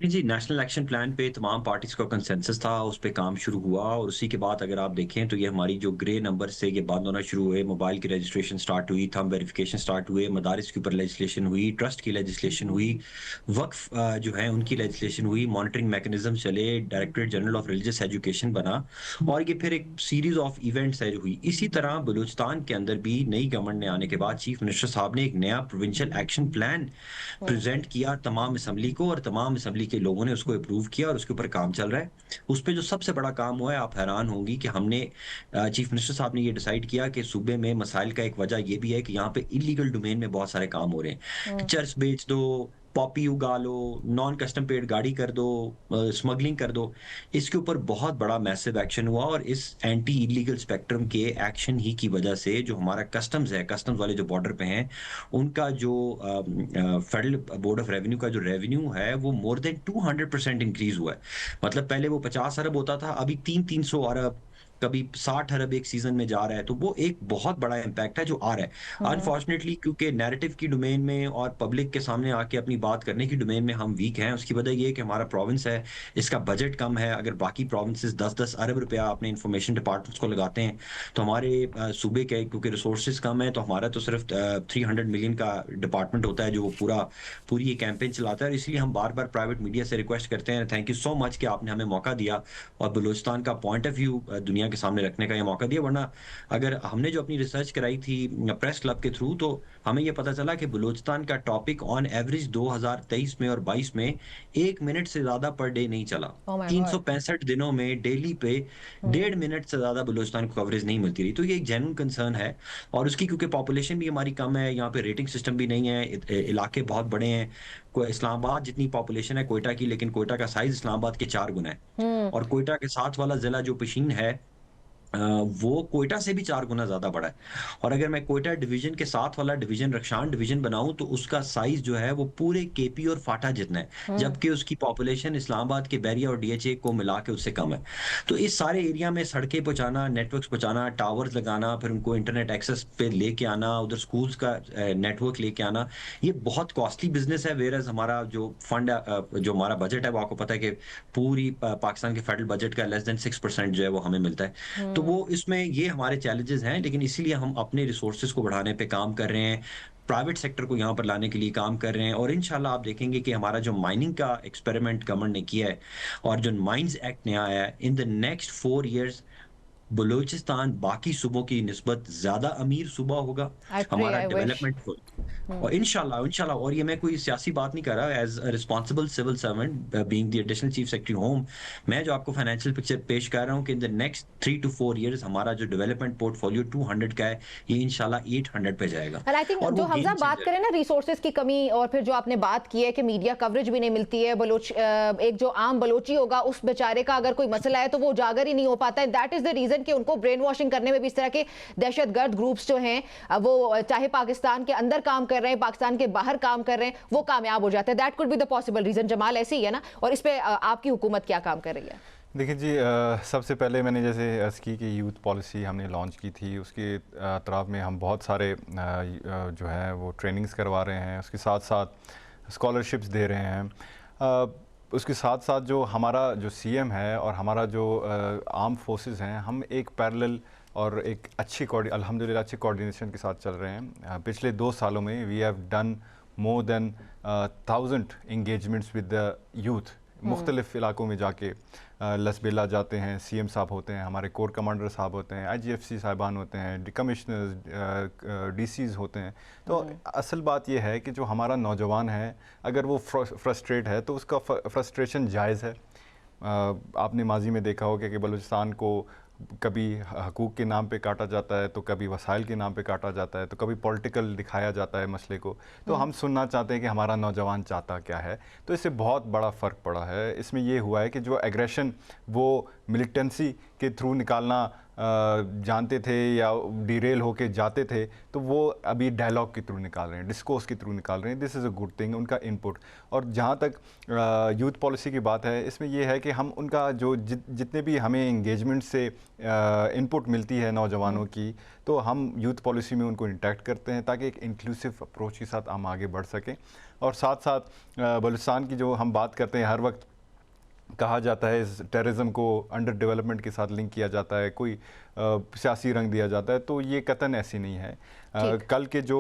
Speaker 2: जी, नेशनल एक्शन प्लान पे तमाम पार्टीज का कंसेंसस था, उस पे काम शुरू हुआ और उसी के बाद अगर आप देखें तो ये हमारी जो ग्रे नंबर से ये बंद होना शुरू हुए, मोबाइल की रजिस्ट्रेशन स्टार्ट हुई, थंब वेरिफिकेशन स्टार्ट हुए, मदारिस के ऊपर लेजिस्लेशन हुई, ट्रस्ट की लेजिस्लेशन हुई, वक्फ जो है उनकी लेजिस्लेशन हुई, मॉनिटरिंग मैकेनिज्म चले, directorate general of religious education बना और ये फिर एक सीरीज ऑफ इवेंट्स है जो हुई। इसी तरह बलूचिस्तान के अंदर भी नई गवर्नमेंट ने आने के बाद चीफ मिनिस्टर साहब ने एक नया प्रोविंशियल एक्शन प्लान प्रेजेंट किया तमाम असम्बली को और तमाम असम्बली के लोगों ने उसको अप्रूव किया और उसके ऊपर काम चल रहा है। उस पर जो सबसे बड़ा काम हुआ है, आप हैरान होंगी कि हमने चीफ मिनिस्टर साहब ने ये डिसाइड किया कि सूबे में मसाइल का एक वजह ये भी है कि यहाँ पे इलीगल डोमेन में बहुत सारे काम हो रहे हैं। चर्च बेच दो, पॉपी उगा लो, नॉन कस्टम पेड गाड़ी कर दो, स्मगलिंग कर दो। इसके ऊपर बहुत बड़ा मैसिव एक्शन हुआ और इस एंटी इलीगल स्पेक्ट्रम के एक्शन ही की वजह से जो हमारा कस्टम्स है, कस्टम्स वाले जो बॉर्डर पे हैं, उनका जो फेडरल बोर्ड ऑफ रेवेन्यू का जो रेवेन्यू है वो मोर देन 200% इंक्रीज हुआ है। मतलब पहले वो 50 अरब होता था, अभी 300 अरब, कभी 60 अरब एक सीजन में जा रहा है। तो वो एक बहुत बड़ा इम्पैक्ट है जो आ रहा है। अनफॉर्चुनेटली क्योंकि नैरेटिव की डोमेन में और पब्लिक के सामने आके अपनी बात करने की डोमेन में हम वीक हैं। उसकी वजह ये है कि हमारा प्रोविंस है, इसका बजट कम है। अगर बाकी प्रोविंसेस 10-10 अरब रुपया अपने इंफॉर्मेशन डिपार्टमेंट्स को लगाते हैं तो हमारे सूबे के क्योंकि रिसोर्सेज कम है तो हमारा तो सिर्फ 300 मिलियन का डिपार्टमेंट होता है जो पूरी ये कैंपेन चलाता है। और इसलिए हम बार बार प्राइवेट मीडिया से रिक्वेस्ट करते हैं, थैंक यू सो मच कि आपने हमें मौका दिया और बलूचिस्तान का पॉइंट ऑफ व्यू दुनिया के सामने रखने का ये मौका दिया। वरना अगर हमने जो अपनी रिसर्च कराई थी प्रेस क्लब के थ्रू तो हमें ये पता चला कि बलूचिस्तान का टॉपिक ऑन एवरेज 2023 में और 22 में 1 मिनट से ज्यादा पर डे नहीं चला। 365 दिनों में डेली पे 1.5 मिनट से ज्यादा बलूचिस्तान को कवरेज नहीं मिलती रही। तो ये एक जेन्युइन कंसर्न है और उसकी क्योंकि पॉपुलेशन भी हमारी कम है, यहाँ पे रेटिंग सिस्टम भी नहीं है, इलाके बहुत बड़े हैं। इस्लामाबाद जितनी पॉपुलेशन है कोयटा की, लेकिन कोयटा का साइज इस्लामाबाद के 4 गुना है और कोयटा के साथ वाला जिला जो पिशीन है वो कोयटा से भी 4 गुना ज्यादा बड़ा है। और अगर मैं कोयटा डिवीजन के साथ वाला डिवीजन रक्षान डिवीजन बनाऊं तो उसका साइज जो है वो पूरे केपी और फाटा जितना है, जबकि उसकी पॉपुलेशन इस्लामाबाद के बैरिया और DHA को मिला के उससे कम है। तो इस सारे एरिया में सड़कें पहुंचाना, नेटवर्क्स पहुंचाना, टावर्स लगाना, फिर उनको इंटरनेट एक्सेस पे लेके आना, उधर स्कूल्स का नेटवर्क लेके आना, ये बहुत कॉस्टली बिजनेस है। वेयर एज हमारा जो फंड जो हमारा बजट है वो आपको पता है कि पूरी पाकिस्तान के फेडरल बजट का लेस देन 6% जो है वो हमें मिलता है। तो वो इसमें ये हमारे चैलेंजेस हैं, लेकिन इसीलिए हम अपने रिसोर्सेज को बढ़ाने पे काम कर रहे हैं, प्राइवेट सेक्टर को यहाँ पर लाने के लिए काम कर रहे हैं, और इंशाल्लाह आप देखेंगे कि हमारा जो माइनिंग का एक्सपेरिमेंट गवर्नमेंट ने किया है और जो माइंस एक्ट नया आया है, इन द नेक्स्ट 4 इयर्स बलूचिस्तान बाकी सूबों की निस्बत ज्यादा अमीर सूबा होगा, हमारा
Speaker 1: I wish.
Speaker 2: डेवलपमेंट और इंशाल्लाह इंशाल्लाह। और ये मैं कोई सियासी बात नहीं कर रहा, as a responsible civil servant being the additional chief secretary home, मैं जो आपको फाइनेंशियल पिक्चर पेश कर रहा हूँ कि इन द नेक्स्ट 3 to 4 इयर्स हमारा जो डेवलपमेंट पोर्टफोलियो 200 का है, ये इंशाल्लाह 800 पे जाएगा।
Speaker 1: और आई थिंक
Speaker 2: और
Speaker 1: जो
Speaker 2: वो
Speaker 1: हमजा
Speaker 2: गेम
Speaker 1: बात
Speaker 2: चेंजर
Speaker 1: करें ना रिसोर्सेज की कमी, और फिर जो आपने बात की है कि मीडिया कवरेज भी नहीं मिलती है, एक जो आम बलोची होगा उस बेचारे का अगर कोई मसला है तो वो उजागर ही नहीं हो पाता है। दैट इज द रीजन कि उनको ब्रेन वॉशिंग करने में भी इस तरह के दहशतगर्द ग्रुप्स जो हैं वो चाहे पाकिस्तान के अंदर काम कर रहे हैं, पाकिस्तान के बाहर काम कर रहे हैं, वो कामयाब हो जाते हैं। That could be the possible reason. Jamal, ऐसे ही है ना? और इस पे आपकी हुकूमत क्या काम कर रही है?
Speaker 3: देखिए जी, सबसे पहले मैंने जैसे अर्ज़ की कि यूथ पॉलिसी हमने लॉन्च की थी, उसके अतराफ में हम बहुत सारे जो है वो ट्रेनिंग्स करवा रहे हैं, उसके साथ साथ स्कॉलरशिप्स दे रहे हैं। उसके साथ साथ जो हमारा जो सीएम है और हमारा जो आर्म फोर्सेस हैं, हम एक पैरेलल और एक अल्हम्दुलिल्लाह अच्छी कोऑर्डिनेशन के साथ चल रहे हैं। पिछले 2 सालों में we have done more than 1000 engagements with the youth. मुख्तलिफ इलाकों में जाके लसबेला जाते हैं, सीएम साहब होते हैं, हमारे कोर कमांडर साहब होते हैं, आईजीएफसी साहिबान होते हैं, कमिश्नर्स, डीसीज होते हैं। तो असल बात यह है कि जो हमारा नौजवान है, अगर वो फ्रस्ट्रेट है तो उसका फ्रस्ट्रेशन जायज़ है। आपने माजी में देखा होगा कि बलूचिस्तान को कभी हकूक़ के नाम पे काटा जाता है, तो कभी वसाइल के नाम पे काटा जाता है, तो कभी पॉलिटिकल दिखाया जाता है मसले को। तो हम सुनना चाहते हैं कि हमारा नौजवान चाहता क्या है। तो इससे बहुत बड़ा फ़र्क पड़ा है। इसमें ये हुआ है कि जो एग्रेशन वो मिलिटेंसी के थ्रू निकालना जानते थे या डिरेल होके जाते थे, तो वो अभी डायलॉग के थ्रू निकाल रहे हैं, डिस्कोर्स के थ्रू निकाल रहे हैं। This is a good thing, उनका इनपुट। और जहाँ तक यूथ पॉलिसी की बात है, इसमें ये है कि हम उनका जो जितने भी हमें इंगेजमेंट से इनपुट मिलती है नौजवानों की, तो हम यूथ पॉलिसी में उनको इंटैक्ट करते हैं ताकि एक इंक्लूसिव अप्रोच के साथ हम आगे बढ़ सकें। और साथ साथ बलूचिस्तान की जो हम बात करते हैं, हर वक्त कहा जाता है इस टेररिज्म को अंडर डेवलपमेंट के साथ लिंक किया जाता है, कोई सियासी रंग दिया जाता है, तो ये कतन ऐसी नहीं है। कल के जो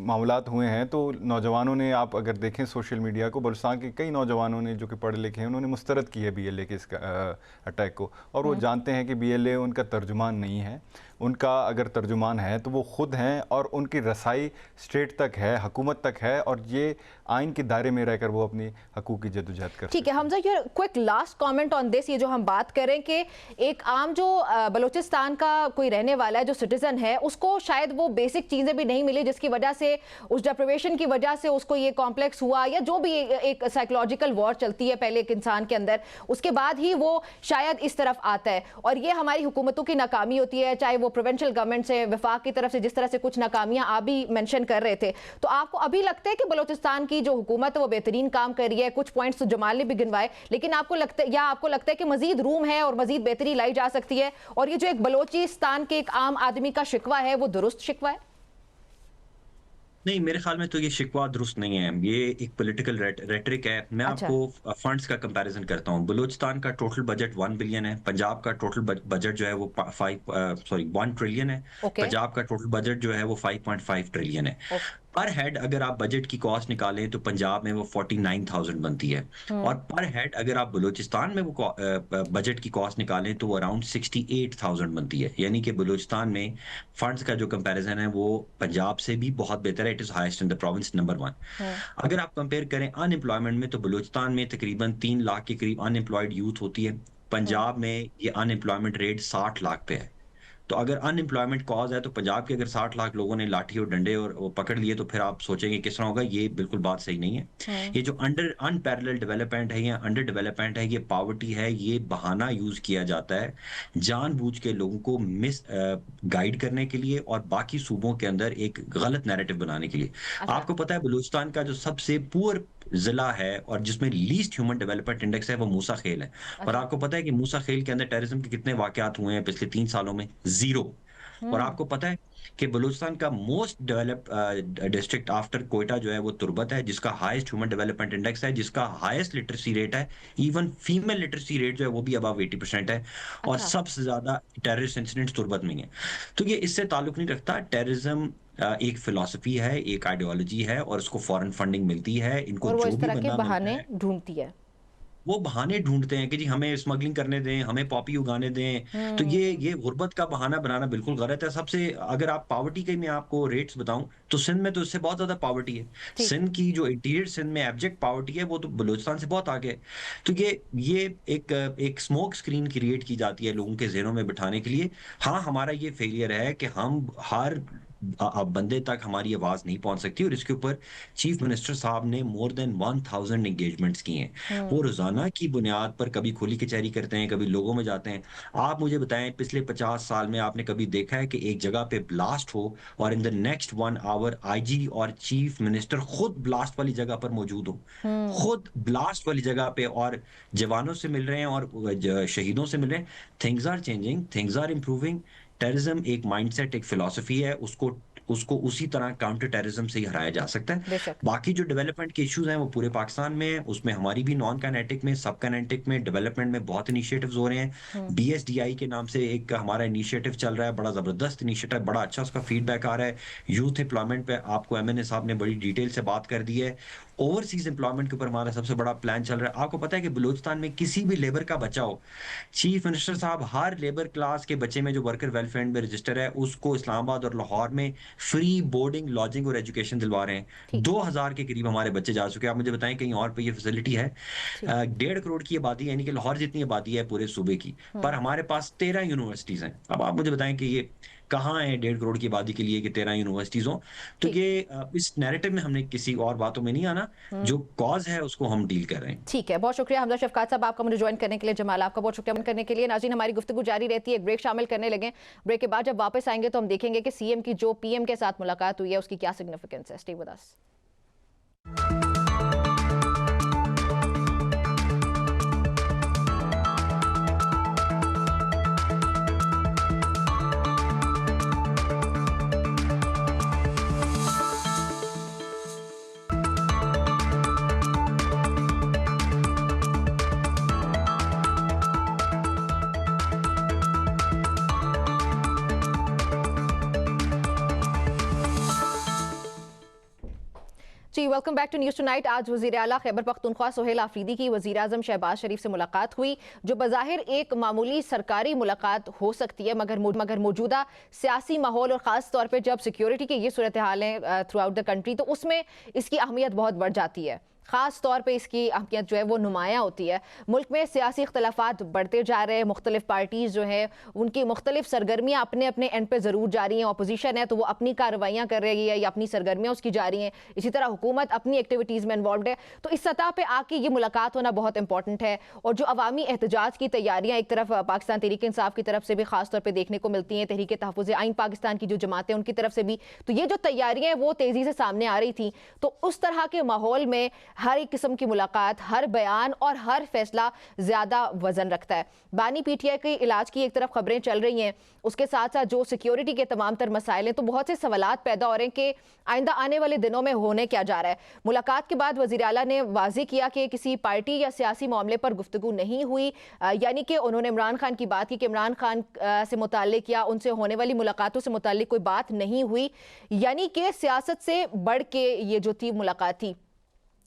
Speaker 3: मामलात हुए हैं, तो नौजवानों ने, आप अगर देखें सोशल मीडिया को, बलूचिस्तान के कई नौजवानों ने जो कि पढ़े लिखे हैं, उन्होंने मुस्तरद की है बीएलए के इस अटैक को। और वो जानते हैं कि बीएलए उनका तर्जुमान नहीं है। उनका अगर तर्जुमान है तो वो ख़ुद हैं, और उनकी रसाई स्टेट तक है, हुकूमत तक है, और ये आइन के दायरे में रहकर वो अपनी हकूक़ की जद्दोजहद कर।
Speaker 1: ठीक है Hamza, your quick last comment on this. ये जो हम बात करें कि एक आम जो बलूचिस्तान का कोई रहने वाला है, जो सिटीजन है, उसको शायद वो बेसिक चीज़ें भी नहीं मिली, जिसकी वजह से, उस डिप्रिवेशन की वजह से उसको ये कॉम्प्लेक्स हुआ, या जो भी एक साइकोलॉजिकल वॉर चलती है पहले एक इंसान के अंदर, उसके बाद ही वो शायद इस तरफ आता है। और ये हमारी हुकूमतों की नाकामी होती है, चाहे वो प्रोविंशियल गवर्नमेंट से, वफाक की तरफ से जिस तरह से कुछ नाकामियां आप भी मेंशन कर रहे थे। तो आपको अभी लगता है कि बलूचिस्तान की जो हुकूमत है वो बेहतरीन काम कर रही है? कुछ पॉइंट्स तो जमाल ने भी गिनवाए, लेकिन आपको लगता है, या आपको लगता है कि मजीद रूम है और मजीद बेहतरी लाई जा सकती है? और ये जो एक बलोचिस्तान के एक आम आदमी का शिकवा है, वो दुरुस्त शिकवा है?
Speaker 2: नहीं, मेरे ख्याल में तो ये शिकवा दुरुस्त नहीं है, ये एक पॉलिटिकल रेटरिक है। मैं आपको फंड्स का कंपैरिजन करता हूँ। बलूचिस्तान का टोटल बजट 1 बिलियन है, पंजाब का टोटल बजट जो है वो 1 ट्रिलियन है, पंजाब का टोटल बजट जो है वो 5.5 ट्रिलियन है। पर हेड अगर आप बजट की कॉस्ट निकालें तो पंजाब में वो 49,000 बनती है, और पर हेड अगर आप बलूचिस्तान में वो बजट की कॉस्ट निकालें तो वो अराउंड 68,000 बनती है। यानी कि बलूचिस्तान में फंड्स का जो कंपैरिजन है वो पंजाब से भी बहुत बेहतर है। It is highest in the province, number 1। अगर आप कंपेयर करें अनएम्प्लॉयमेंट में, तो बलूचिस्तान में तकरीबन 3 लाख के करीब अनएम्प्लॉयड यूथ होती है। पंजाब में ये अनएम्प्लॉयमेंट रेट 60 लाख पे है। तो अगर अनएम्प्लॉयमेंट कॉज है, तो पंजाब के अगर 60 लाख लोगों ने लाठी और डंडे और वो पकड़ लिए, तो फिर आप सोचेंगे किस तरह होगा। ये बिल्कुल बात सही नहीं है। ये जो अनपैरेलल डेवलपमेंट है या अंडर डेवलपमेंट है, ये पॉवर्टी है, ये बहाना यूज किया जाता है जानबूझ के लोगों को मिस गाइड करने के लिए और बाकी सूबों के अंदर एक गलत नैरेटिव बनाने के लिए। आपको पता है बलूचिस्तान का जो सबसे पुअर जिला है और जिसमें लीस्ट ह्यूमन डेवलपमेंट इंडेक्स है वो मूसा खेल है। और आपको पता है कि मूसा खेल के अंदर टेररिज्म के कितने वाकयात हुए हैं पिछले 3 सालों में? 0। और आपको पता है कि बलूचिस्तान का most developed district after Quetta जो है वो तुर्बत है, जिसका हाईएस्ट ह्यूमन डेवलपमेंट इंडेक्स है, जिसका हाईएस्ट लिटरेसी रेट है, इवन फीमेल लिटरेसी रेट जो है वो भी अबव 80% है, और
Speaker 1: अच्छा।
Speaker 2: सबसे ज्यादा टेररिस्ट इंसिडेंट्स तुर्बत में ही है। तो ये इससे ताल्लुक नहीं रखता। टेररिज्म एक फिलॉसफी है, एक आइडियोलॉजी है, और उसको फॉरेन फंडिंग मिलती है। इनको
Speaker 1: और वो
Speaker 2: जो
Speaker 1: इस
Speaker 2: भी
Speaker 1: तरह के
Speaker 2: बंदा मिलता
Speaker 1: बहाने
Speaker 2: है
Speaker 1: ढूंढती है।
Speaker 2: वो बहाने ढूंढते हैं कि जी हमें स्मगलिंग करने दें, हमें पॉपी उगाने दें। तो ये गुर्बत का बहाना बनाना बिल्कुल गलत है। सबसे अगर आप पावर्टी के मैं आपको रेट्स बताऊं तो सिंध में तो इससे बहुत ज्यादा पावर्टी है।
Speaker 1: ठीक।
Speaker 2: सिंध की जो इंटीरियर सिंध में एब्जेक्ट पावर्टी है वो तो बलूचिस्तान से बहुत आगे है। तो ये एक स्मोक स्क्रीन क्रिएट की जाती है लोगों के ज़हनों में बिठाने के लिए। हाँ, हमारा ये फेलियर है कि हम हर बंदे तक हमारी आवाज नहीं पहुंच सकती, और इसके ऊपर चीफ मिनिस्टर साहब ने मोर देन 1000 एंगेजमेंट्स किए हैं। वो रोजाना की बुनियाद पर कभी खुली कचहरी करते हैं, कभी लोगों में जाते हैं। आप मुझे बताएं, पिछले 50 साल में आपने कभी देखा है कि एक जगह पे ब्लास्ट हो और in the next 1 hour IG और चीफ मिनिस्टर खुद ब्लास्ट वाली जगह पर मौजूद हो, खुद ब्लास्ट वाली जगह पे, और जवानों से मिल रहे हैं और शहीदों से मिल रहे हैं। Things are changing, things are improving. Terrorism एक माइंडसेट, एक फिलॉसफी है, उसको उसी तरह काउंटर टेररिज्म से ही हराया जा सकता है।
Speaker 1: बेशक।
Speaker 2: बाकी जो डेवलपमेंट के इश्यूज हैं वो पूरे पाकिस्तान में है, उसमें हमारी भी नॉन काइनेटिक में, सब काइनेटिक में डेवलपमेंट में बहुत इनिशिएटिव्स हो रहे हैं। BSDI के नाम से एक हमारा इनिशिएटिव चल रहा है, बड़ा जबरदस्त इनिशिएटिव, बड़ा अच्छा उसका फीडबैक आ रहा है। यूथ एम्प्लॉयमेंट पे आपको MNA साहब ने बड़ी डिटेल से बात कर दी है। ओवरसीज एम्प्लॉयमेंट के ऊपर हमारा सबसे बड़ा प्लान चल रहा है। आपको पता है कि बलूचिस्तान में किसी भी लेबर का बच्चा हो, चीफ मिनिस्टर साहब हर लेबर क्लास के बच्चे में जो वर्कर वेलफेयर में रजिस्टर है उसको इस्लामाबाद और लाहौर में फ्री बोर्डिंग, लॉजिंग और एजुकेशन दिलवा रहे हैं।
Speaker 1: ठीक।
Speaker 2: 2000 के करीब हमारे बच्चे जा चुके हैं। आप मुझे बताएं कहीं और पे ये फैसिलिटी है? 1.5 करोड़ की आबादी, यानी कि लाहौर जितनी आबादी है पूरे सूबे की, पर हमारे पास 13 यूनिवर्सिटीज हैं। अब आप मुझे बताएं कि ये कहाँ है 1.5 करोड़ की आबादी के लिए कि 13 यूनिवर्सिटीज हो? तो
Speaker 1: ठीक।
Speaker 2: ये इस नैरेटिव में हमने किसी और बातों में नहीं आना, जो कॉज है उसको हम डील कर रहे हैं।
Speaker 1: ठीक है, बहुत शुक्रिया हमजा शफकात साहब आपका मुझे ज्वाइन करने के लिए। जमाल आपका बहुत शुक्रिया करने के लिए। नाज़रीन, हमारी गुफ्तगू जारी रहती है, एक ब्रेक शामिल करने लगे। ब्रेक के बाद जब वापस आएंगे तो हम देखेंगे कि सीएम की जो पीएम के साथ मुलाकात हुई है उसकी क्या सिग्निफिकेंस है। Stay with us. जी, welcome back to news tonight. आज वज़ीर आला खैबर पख्तूनख्वा सोहेल आफरीदी की वज़ीर आज़म शहबाज शरीफ से मुलाकात हुई, जो बज़ाहिर एक मामूली सरकारी मुलाकात हो सकती है, मगर मौजूदा सियासी माहौल और ख़ास तौर पर जब सिक्योरिटी की ये सूरत हाल है थ्रू आउट द कंट्री, तो उसमें इसकी अहमियत बहुत बढ़ जाती है। ख़ास तौर पे इसकी अहमियत जो है वो नुमायाँ होती है। मुल्क में सियासी इख्तलाफात बढ़ते जा रहे हैं, मुख्तलिफ पार्टीज़ जो हैं उनकी मुख्तलिफ सरगर्मियाँ अपने अपने एंड पे ज़रूर जारी हैं। अपोजिशन है तो वो अपनी कार्रवाइयाँ कर रही है या अपनी सरगर्मियाँ उसकी जारी हैं, इसी तरह हुकूमत अपनी एक्टिविटीज़ में इन्वॉल्व है। तो इस सतह पर आके ये मुलाकात होना बहुत इंपॉर्टेंट है। और जो अवामी एहतजाज की तैयारियाँ एक तरफ पाकिस्तान तहरीक इंसाफ की तरफ से भी ख़ास तौर पर देखने को मिलती हैं, तहरीक तहफ़्फ़ुज़ आइन पाकिस्तान की जो जमातें उनकी तरफ से भी, तो ये जो तैयारियाँ हैं वो तेज़ी से सामने आ रही थी। तो उस तरह के माहौल में हर एक किस्म की मुलाकात, हर बयान और हर फैसला ज्यादा वजन रखता है। बानी PTI के इलाज की एक तरफ खबरें चल रही हैं, उसके साथ साथ जो सिक्योरिटी के तमाम तर मसाइल हैं, तो बहुत से सवालात पैदा हो रहे हैं कि आइंदा आने वाले दिनों में होने क्या जा रहा है। मुलाकात के बाद वज़ीर आला ने वाज़ेह किया कि किसी पार्टी या सियासी मामले पर गुफ्तगू नहीं हुई, यानी कि उन्होंने इमरान खान की बात की कि इमरान खान से मुताल्लिक या उनसे होने वाली मुलाकातों से मुताल्लिक कोई बात नहीं हुई, यानी कि सियासत से बढ़ के ये जो थी मुलाकात थी।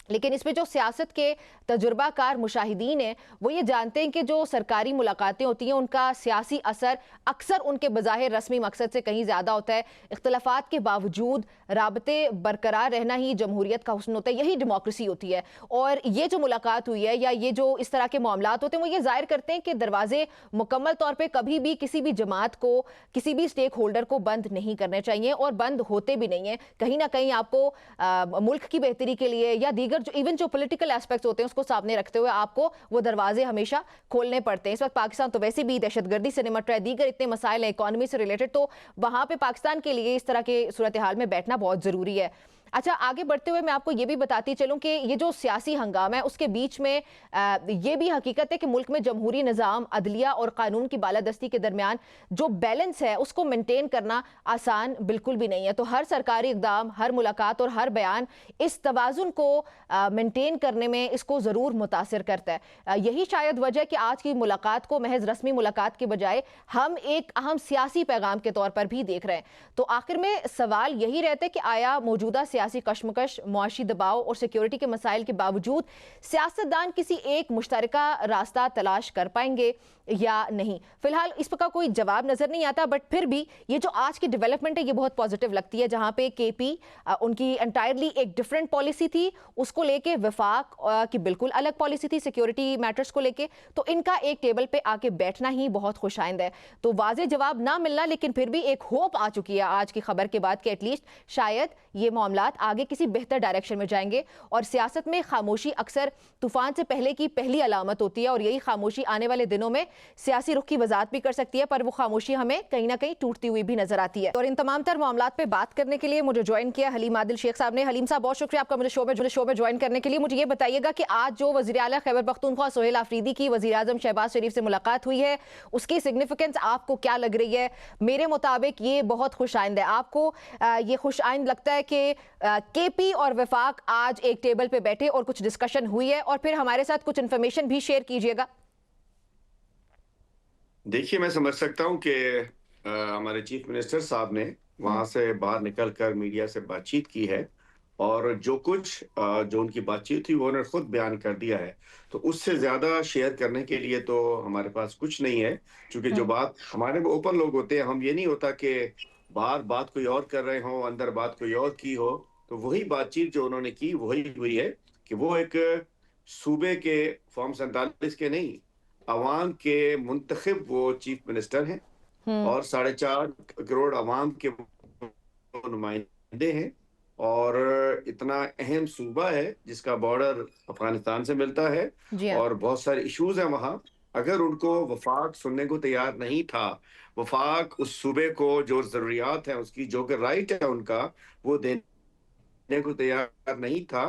Speaker 1: लेकिन इसमें जो सियासत के तजुर्बाकार मुशाहिदीन हैं वो ये जानते हैं कि जो सरकारी मुलाकातें होती हैं उनका सियासी असर अक्सर उनके बज़ाहिर रस्मी मकसद से कहीं ज़्यादा होता है। इख्तलाफात के बावजूद राबते बरकरार रहना ही जमहूरियत का हुस्न होता है, यही डेमोक्रेसी होती है। और ये जो मुलाकात हुई है या ये जो इस तरह के मामलात होते हैं वो ये ज़ाहिर करते हैं कि दरवाजे मुकम्मल तौर पर कभी भी किसी भी जमात को, किसी भी स्टेक होल्डर को बंद नहीं करने चाहिए और बंद होते भी नहीं हैं। कहीं ना कहीं आपको मुल्क की बेहतरी के लिए या दीगर जो इवन जो पॉलिटिकल एस्पेक्ट्स होते हैं उसको सामने रखते हुए आपको वो दरवाजे हमेशा खोलने पड़ते हैं। इस वक्त पाकिस्तान तो वैसे भी दहशतगर्दी से निमट रहा है, दीगर इतने मसाइल हैं इकॉनमी से रिलेटेड, तो वहां पे पाकिस्तान के लिए इस तरह के सूरत हाल में बैठना बहुत जरूरी है। अच्छा, आगे बढ़ते हुए मैं आपको ये भी बताती चलूं कि ये जो सियासी हंगामा है उसके बीच में ये भी हकीकत है कि मुल्क में जमहूरी निज़ाम, अदलिया और कानून की बालादस्ती के दरमियान जो बैलेंस है उसको मेंटेन करना आसान बिल्कुल भी नहीं है। तो हर सरकारी इकदाम, हर मुलाकात और हर बयान इस तवाज़ुन को मेंटेन करने में इसको ज़रूर मुतासिर करता है। यही शायद वजह कि आज की मुलाकात को महज रस्मी मुलाकात के बजाय हम एक अहम सियासी पैगाम के तौर पर भी देख रहे हैं। तो आखिर में सवाल यही रहता है कि आया मौजूदा सियासी कशमकश, मुआशी दबाव और सिक्योरिटी के मसाइल के बावजूद सियासतदान किसी एक मुश्तरका रास्ता तलाश कर पाएंगे या नहीं। फिलहाल इस पर कोई जवाब नजर नहीं आता, बट फिर भी ये जो आज की डेवलपमेंट है ये बहुत पॉजिटिव लगती है, जहां पे केपी उनकी एंटायरली एक डिफरेंट पॉलिसी थी, उसको लेके वफाक की बिल्कुल अलग पॉलिसी थी सिक्योरिटी मैटर्स को लेके। तो इनका एक टेबल पे आके बैठना ही बहुत खुशाइंद है। तो वाज़े जवाब ना मिलना, लेकिन फिर भी एक होप आ चुकी है आज की खबर के बाद कि एटलीस्ट शायद ये मामलात आगे किसी बेहतर डायरेक्शन में जाएंगे। और सियासत में खामोशी अक्सर तूफान से पहले की पहली अलामत होती है, और यही खामोशी आने वाले दिनों में सियासी रुख की वजाहत भी कर सकती है, पर वो खामोशी हमें कहीं ना कहीं टूटती हुई भी नजर आती है। और इन तमाम तर मामलात पे बात करने के लिए मुझे ज्वाइन किया हलीम आदिल शेख साहब ने। हलीम साहब, बहुत शुक्रिया आपका मुझे शो में ज्वाइन करने के लिए। मुझे ये बताइएगा कि आज जो वज़ीर आला खैबर पख्तूनख्वा सोहेल आफरीदी की वज़ीर आज़म शहबाज शरीफ से मुलाकात हुई है, उसकी सिग्निफिकेंस आपको क्या लग रही है? मेरे मुताबिक ये बहुत खुशाइंद है। आपको ये खुशाइंद लगता है कि केपी और वफाक आज एक टेबल पे बैठे और कुछ डिस्कशन हुई है? और फिर हमारे साथ कुछ इन्फॉर्मेशन भी शेयर कीजिएगा।
Speaker 4: देखिए, मैं समझ सकता हूँ कि हमारे चीफ मिनिस्टर साहब ने वहां से बाहर निकलकर मीडिया से बातचीत की है, और जो कुछ जो उनकी बातचीत थी वो उन्होंने खुद बयान कर दिया है। तो उससे ज्यादा शेयर करने के लिए तो हमारे पास कुछ नहीं है, क्योंकि जो बात हमारे में ओपन लोग होते हैं, हम ये नहीं होता कि बाहर बात कोई और कर रहे हो, अंदर बात कोई और की हो। तो वही बातचीत जो उन्होंने की वही हुई है कि वो एक सूबे के फॉर्म 47 के नहीं, अवाम के मुंतखब वो चीफ मिनिस्टर हैं, और 4.5 करोड़ अवाम के नुमाइंदे हैं, और इतना अहम सूबा है जिसका बॉर्डर अफगानिस्तान से मिलता है, और बहुत सारे इश्यूज हैं वहां। अगर उनको वफाक सुनने को तैयार नहीं था, वफाक उस सूबे को जो जरूरियात है उसकी, जो कि राइट है उनका, वो देने को तैयार नहीं था,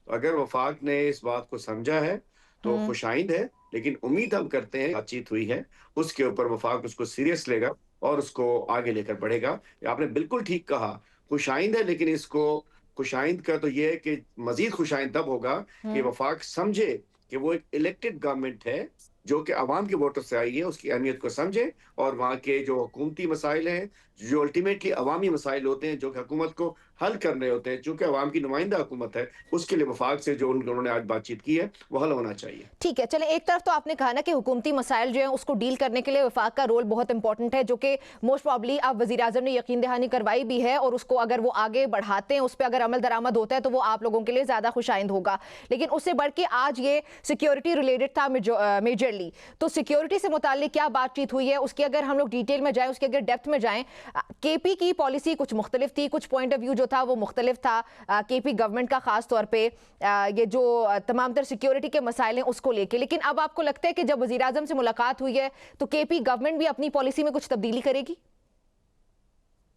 Speaker 4: अगर वफाक ने इस बात को समझा है तो खुशाइंद है। लेकिन उम्मीद हम करते हैं बातचीत हुई है उसके ऊपर वफाक उसको सीरियस लेगा और उसको आगे लेकर बढ़ेगा। आपने बिल्कुल ठीक कहा, खुशाइंद है, लेकिन इसको खुशाइंद का तो ये है कि मजीद खुशाइंद तब होगा कि वफाक समझे कि वो एक इलेक्टेड गवर्नमेंट है जो कि अवाम के वोटर से आई है, उसकी अहमियत को समझे, और वहाँ के जो हुकूमती मसाइल हैं, जो अल्टीमेटली अवामी मसाइल होते हैं, जो कि हुकूमत को हल करने होते हैं, चूंकि अवाम की नुमाइंदा हुकूमत है, उसके लिए वफाक से जो उन्होंने आज बातचीत की है वो हल होना चाहिए।
Speaker 1: ठीक है, चले, एक तरफ तो आपने कहा ना कि हुकूमती मसाइल जो है उसको डील करने के लिए वफाक का रोल बहुत इंपॉर्टेंट है, जो कि मोस्ट प्रॉब्ली अब वज़ीर आज़म ने यकीन दहानी करवाई भी है, और उसको अगर वो आगे बढ़ाते हैं, उस पर अगर अमल दरामद होता है तो वो आप लोगों के लिए ज़्यादा खुशाइंद होगा। लेकिन उससे बढ़ के आज ये सिक्योरिटी रिलेटेड था मेजरली। तो सिक्योरिटी से मुताल्लिक क्या बातचीत हुई है उसकी अगर हम लोग डिटेल में जाएं, उसके अगर डेप्थ में जाएं, केपी की पॉलिसी कुछ मुख्तलिफ थी, कुछ पॉइंट ऑफ व्यू जो था वो मुख्तलिफ था केपी गवर्नमेंट का, खास तौर पे ये जो तमाम तर सिक्योरिटी के मसाइल हैं उसको लेके। लेकिन अब आपको लगता है कि जब वज़ीर आज़म से मुलाकात हुई है तो केपी गवर्नमेंट भी अपनी पॉलिसी में कुछ तब्दीली करेगी?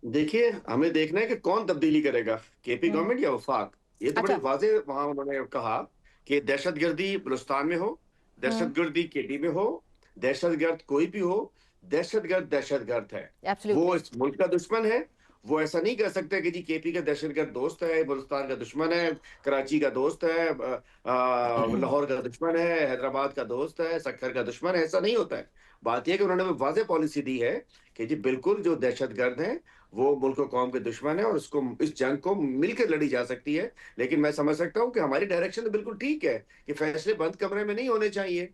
Speaker 4: देखिए, हमें देखना है कि कौन तब्दीली करेगा, केपी गवर्नमेंट या वफाक। ये तो बड़े वाजे वहां उन्होंने कहा कि दहशतगर्दी बलूचिस्तान में हो, दहशतगर्दी केटी में हो, दहशतगर्द कोई भी हो, दहशतगर्द दहशतगर्द है, वो इस मुल्क का दुश्मन है। वो ऐसा नहीं कह सकते कि जी केपी का दहशतगर्द दोस्त है, बलूचिस्तान का दुश्मन है, कराची का दोस्त है, लाहौर का दुश्मन है, हैदराबाद का दोस्त है, सक्खर का दुश्मन है। ऐसा नहीं होता है। बात यह कि उन्होंने वाज़ेह पॉलिसी दी है कि जी बिल्कुल जो दहशतगर्द हैं वो मुल्क और कौम के दुश्मन है, और उसको इस जंग को मिलकर लड़ी जा सकती है। लेकिन मैं समझ सकता हूँ कि हमारी डायरेक्शन तो बिल्कुल ठीक है कि फैसले बंद कमरे में नहीं होने चाहिए।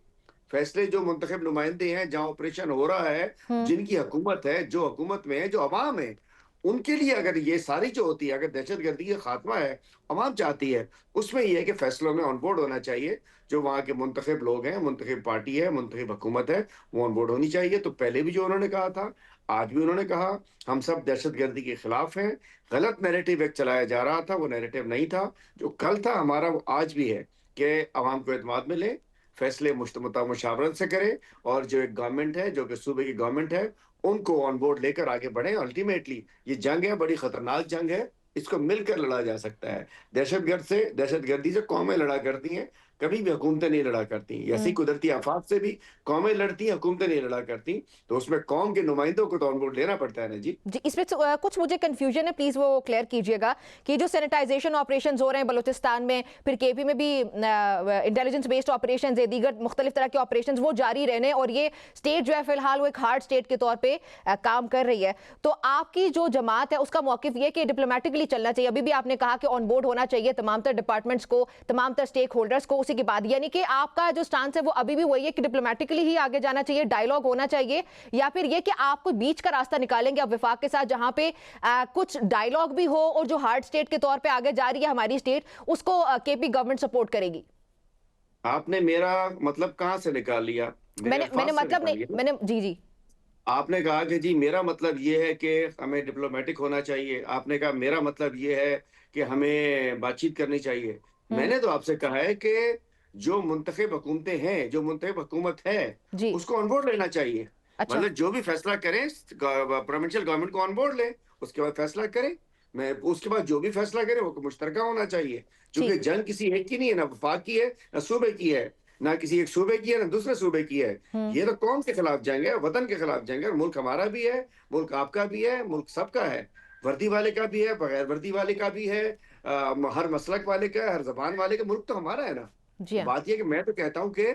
Speaker 4: फैसले जो मुंतखब नुमाइंदे हैं, जहां ऑपरेशन हो रहा है, जिनकी हुकूमत है, जो हुकूमत में है, जो अवाम है, उनके लिए अगर ये सारी जो होती है, अगर दहशतगर्दी का खात्मा है, अवाम चाहती है, उसमें यह है कि फैसलों में ऑन बोर्ड होना चाहिए। जो वहाँ के मुंतखब लोग हैं, मुंतखब पार्टी है, मुंतखब हुकूमत है, वो ऑन बोर्ड होनी चाहिए। तो पहले भी जो उन्होंने कहा था, आज भी उन्होंने कहा, हम सब दहशतगर्दी के खिलाफ हैं। गलत नैरेटिव एक चलाया जा रहा था, वो नैरेटिव नहीं था जो कल था हमारा, वो आज भी है कि अवाम को एतमाद मिले, फैसले मुशावरत से करें, और जो एक गवर्नमेंट है, जो कि सूबे की गवर्नमेंट है, उनको ऑन बोर्ड लेकर आगे बढ़े। अल्टीमेटली ये जंग है, बड़ी खतरनाक जंग है, इसको मिलकर लड़ा जा सकता है। दहशतगर्दी से कौमें लड़ा करती हैं, कभी भी हुकूमतें नहीं लड़ा करती। ऐसी कुदरती आफात से भी कौमें लड़ती हैं, हुकूमतें नहीं लड़ा करती। तो उसमें कौम के नुमाइंदों को तो ऑन बोर्ड लेना पड़ता है ना जी।
Speaker 1: इसमें कुछ मुझे कंफ्यूजन है, प्लीज वो क्लियर कीजिएगा कि जो सैनिटाइजेशन ऑपरेशन हो रहे हैं बलूचिस्तान में, फिर केपी में भी इंटेलिजेंस बेस्ड ऑपरेशन है, दीगर मुख्तलिफ तरह के ऑपरेशन वो जारी रहने, और ये स्टेट जो है फिलहाल वो एक हार्ड स्टेट के तौर पर काम कर रही है। तो आपकी जो जमात है उसका मौकिफ ये कि डिप्लोमेटिकली चलना चाहिए। अभी भी आपने कहा कि ऑन बोर्ड होना चाहिए तमाम तर डिपार्टमेंट्स को, तमाम तर स्टेक होल्डर्स को, उसी के बाद यानी कि आपका जो स्टांस है वो अभी भी वही है कि डिप्लोमेटिकली ही आगे जाना चाहिए, डायलॉग होना चाहिए, या फिर ये कि आप कोई बीच का रास्ता निकालेंगे अब विफाक के साथ जहां पे कुछ डायलॉग भी हो और जो हार्ड स्टेट के तौर पे आगे जा रही है हमारी स्टेट, उसको केपी गवर्नमेंट सपोर्ट करेगी?
Speaker 4: आपने मेरा मतलब कहां से निकाल लिया?
Speaker 1: मैंने मतलब नहीं, मैंने जी
Speaker 4: आपने कहा कि जी मेरा मतलब ये है कि हमें डिप्लोमेटिक होना चाहिए, आपने कहा मेरा मतलब ये है कि हमें बातचीत करनी चाहिए। मैंने तो आपसे कहा है कि जो मुंतखब हुकूमतें हैं, जो मुंतखब हुकूमत है,
Speaker 1: जी।
Speaker 4: उसको ऑन बोर्ड लेना चाहिए।
Speaker 1: अच्छा।
Speaker 4: मतलब जो भी फैसला करें प्रोविंशियल गवर्नमेंट को ऑन बोर्ड लें, उसके बाद फैसला करें। मैं उसके बाद जो भी फैसला करें वो मुश्तरका होना चाहिए, क्योंकि
Speaker 1: ठीक।
Speaker 4: जंग किसी एक की नहीं है, ना वफाक की है, ना सूबे की है, ना किसी एक सूबे की है, ना दूसरे सूबे की है। ये तो कौम के खिलाफ जंग है, वतन के खिलाफ जंग है। मुल्क हमारा भी है, मुल्क आपका भी है, मुल्क सबका है, वर्दी वाले का भी है, बगैर वर्दी वाले का भी है, हर मसलक वाले का, हर जबान वाले का। मुल्क तो हमारा है ना।
Speaker 1: जी हाँ।
Speaker 4: बात यह कि मैं तो कहता हूं कि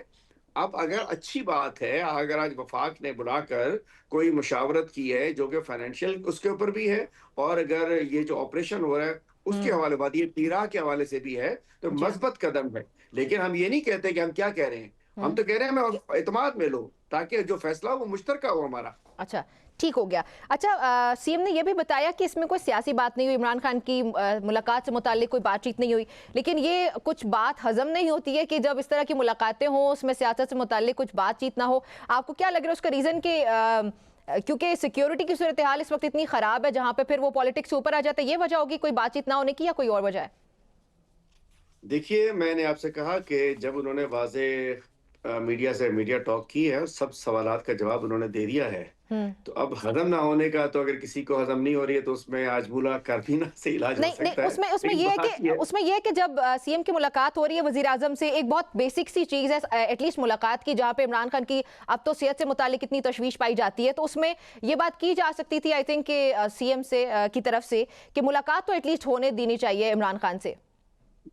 Speaker 4: अब अगर अच्छी बात है, अगर आज वफाक ने बुलाकर कोई मुशावरत की है जो कि फाइनेंशियल उसके ऊपर भी है, और अगर ये जो ऑपरेशन हो रहा है उसके हवाले बात, ये तीरा के हवाले से भी है, तो
Speaker 1: जी हाँ।
Speaker 4: मस्बत कदम है। लेकिन हम ये नहीं कहते कि हम क्या कह रहे हैं, हम तो कह रहे हैं हमें एतमाद में लो, ताकि जो फैसला हो वो मुश्तरका हो हमारा।
Speaker 1: अच्छा, ठीक हो गया। अच्छा, सीएम ने यह भी बताया कि इसमें कोई सियासी बात नहीं हुई, इमरान खान की मुलाकात से मुताल्लिक कोई बातचीत नहीं हुई, लेकिन ये कुछ बात हजम नहीं होती है कि जब इस तरह की मुलाकातें हों उसमें सियासत से मुताल्लिक कुछ बातचीत ना हो। आपको क्या लग रहा है उसका रीज़न कि क्योंकि सिक्योरिटी की सूरत हाल इस वक्त इतनी ख़राब है जहाँ पे फिर वो पॉलिटिक्स से ऊपर आ जाता है, ये वजह होगी कोई बातचीत ना होने की, या कोई और वजह है?
Speaker 4: देखिए, मैंने आपसे कहा कि जब उन्होंने वाजे मीडिया से मीडिया टॉक की है, सब सवालात का जवाब उन्होंने दे दिया है। तो अब हजम ना होने का, तो अगर किसी को हजम नहीं हो रही है तो उसमें आजमूला कारबीना से इलाज हो
Speaker 1: नहीं
Speaker 4: सकता है।
Speaker 1: उसमें
Speaker 4: लेकिन
Speaker 1: ये है
Speaker 4: बात
Speaker 1: कि उसमें ये है कि जब सीएम की मुलाकात हो रही है वजीर आजम से, एक बहुत बेसिक सी चीज़ है एटलीस्ट मुलाकात की, जहाँ पे इमरान खान की अब तो सेहत से मुतालिक इतनी तशवीश पाई जाती है, तो उसमें ये बात की जा सकती थी आई थिंक कि सीएम से की तरफ से कि मुलाकात तो एटलीस्ट होने देनी चाहिए इमरान खान से।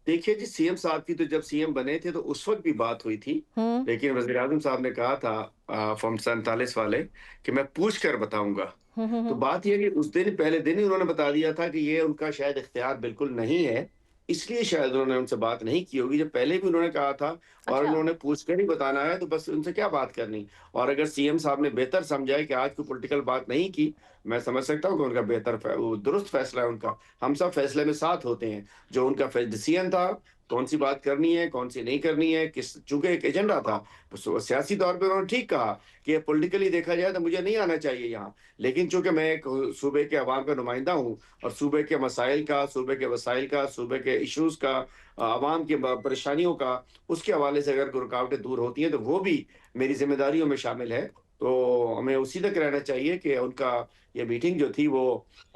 Speaker 4: देखिए जी, सीएम साहब की तो जब सीएम बने थे तो उस वक्त भी बात हुई थी, लेकिन वजीर आजम साहब ने कहा था फॉर्म 47 वाले कि मैं पूछ कर बताऊंगा। तो बात यह कि उस दिन पहले दिन ही उन्होंने बता दिया था कि ये उनका शायद इख्तियार बिल्कुल नहीं है, इसलिए शायद उन्होंने उनसे बात नहीं की होगी। जब पहले भी उन्होंने कहा था और
Speaker 1: अच्छा।
Speaker 4: उन्होंने पूछ कर ही बताना है, तो बस उनसे क्या बात करनी। और अगर सीएम साहब ने बेहतर समझा है कि आज कोई पॉलिटिकल बात नहीं की, मैं समझ सकता हूँ कि उनका वो दुरुस्त फैसला है उनका। हम सब फैसले में साथ होते हैं। जो उनका डिसीजन था, कौन सी बात करनी है, कौन सी नहीं करनी है, किस, चूंकि एक एजेंडा था, सियासी तौर पे उन्होंने ठीक कहा कि पॉलिटिकली देखा जाए तो मुझे नहीं आना चाहिए यहाँ, लेकिन चूंकि मैं एक सूबे के अवाम का नुमाइंदा हूँ, और सूबे के मसाइल का, सूबे के वसाइल का, सूबे के इश्यूज का, अवाम की परेशानियों का, उसके हवाले से अगर कोई रुकावटें दूर होती हैं तो वो भी मेरी जिम्मेदारियों में शामिल है। तो हमें उसी तक रहना चाहिए कि उनका ये मीटिंग जो थी वो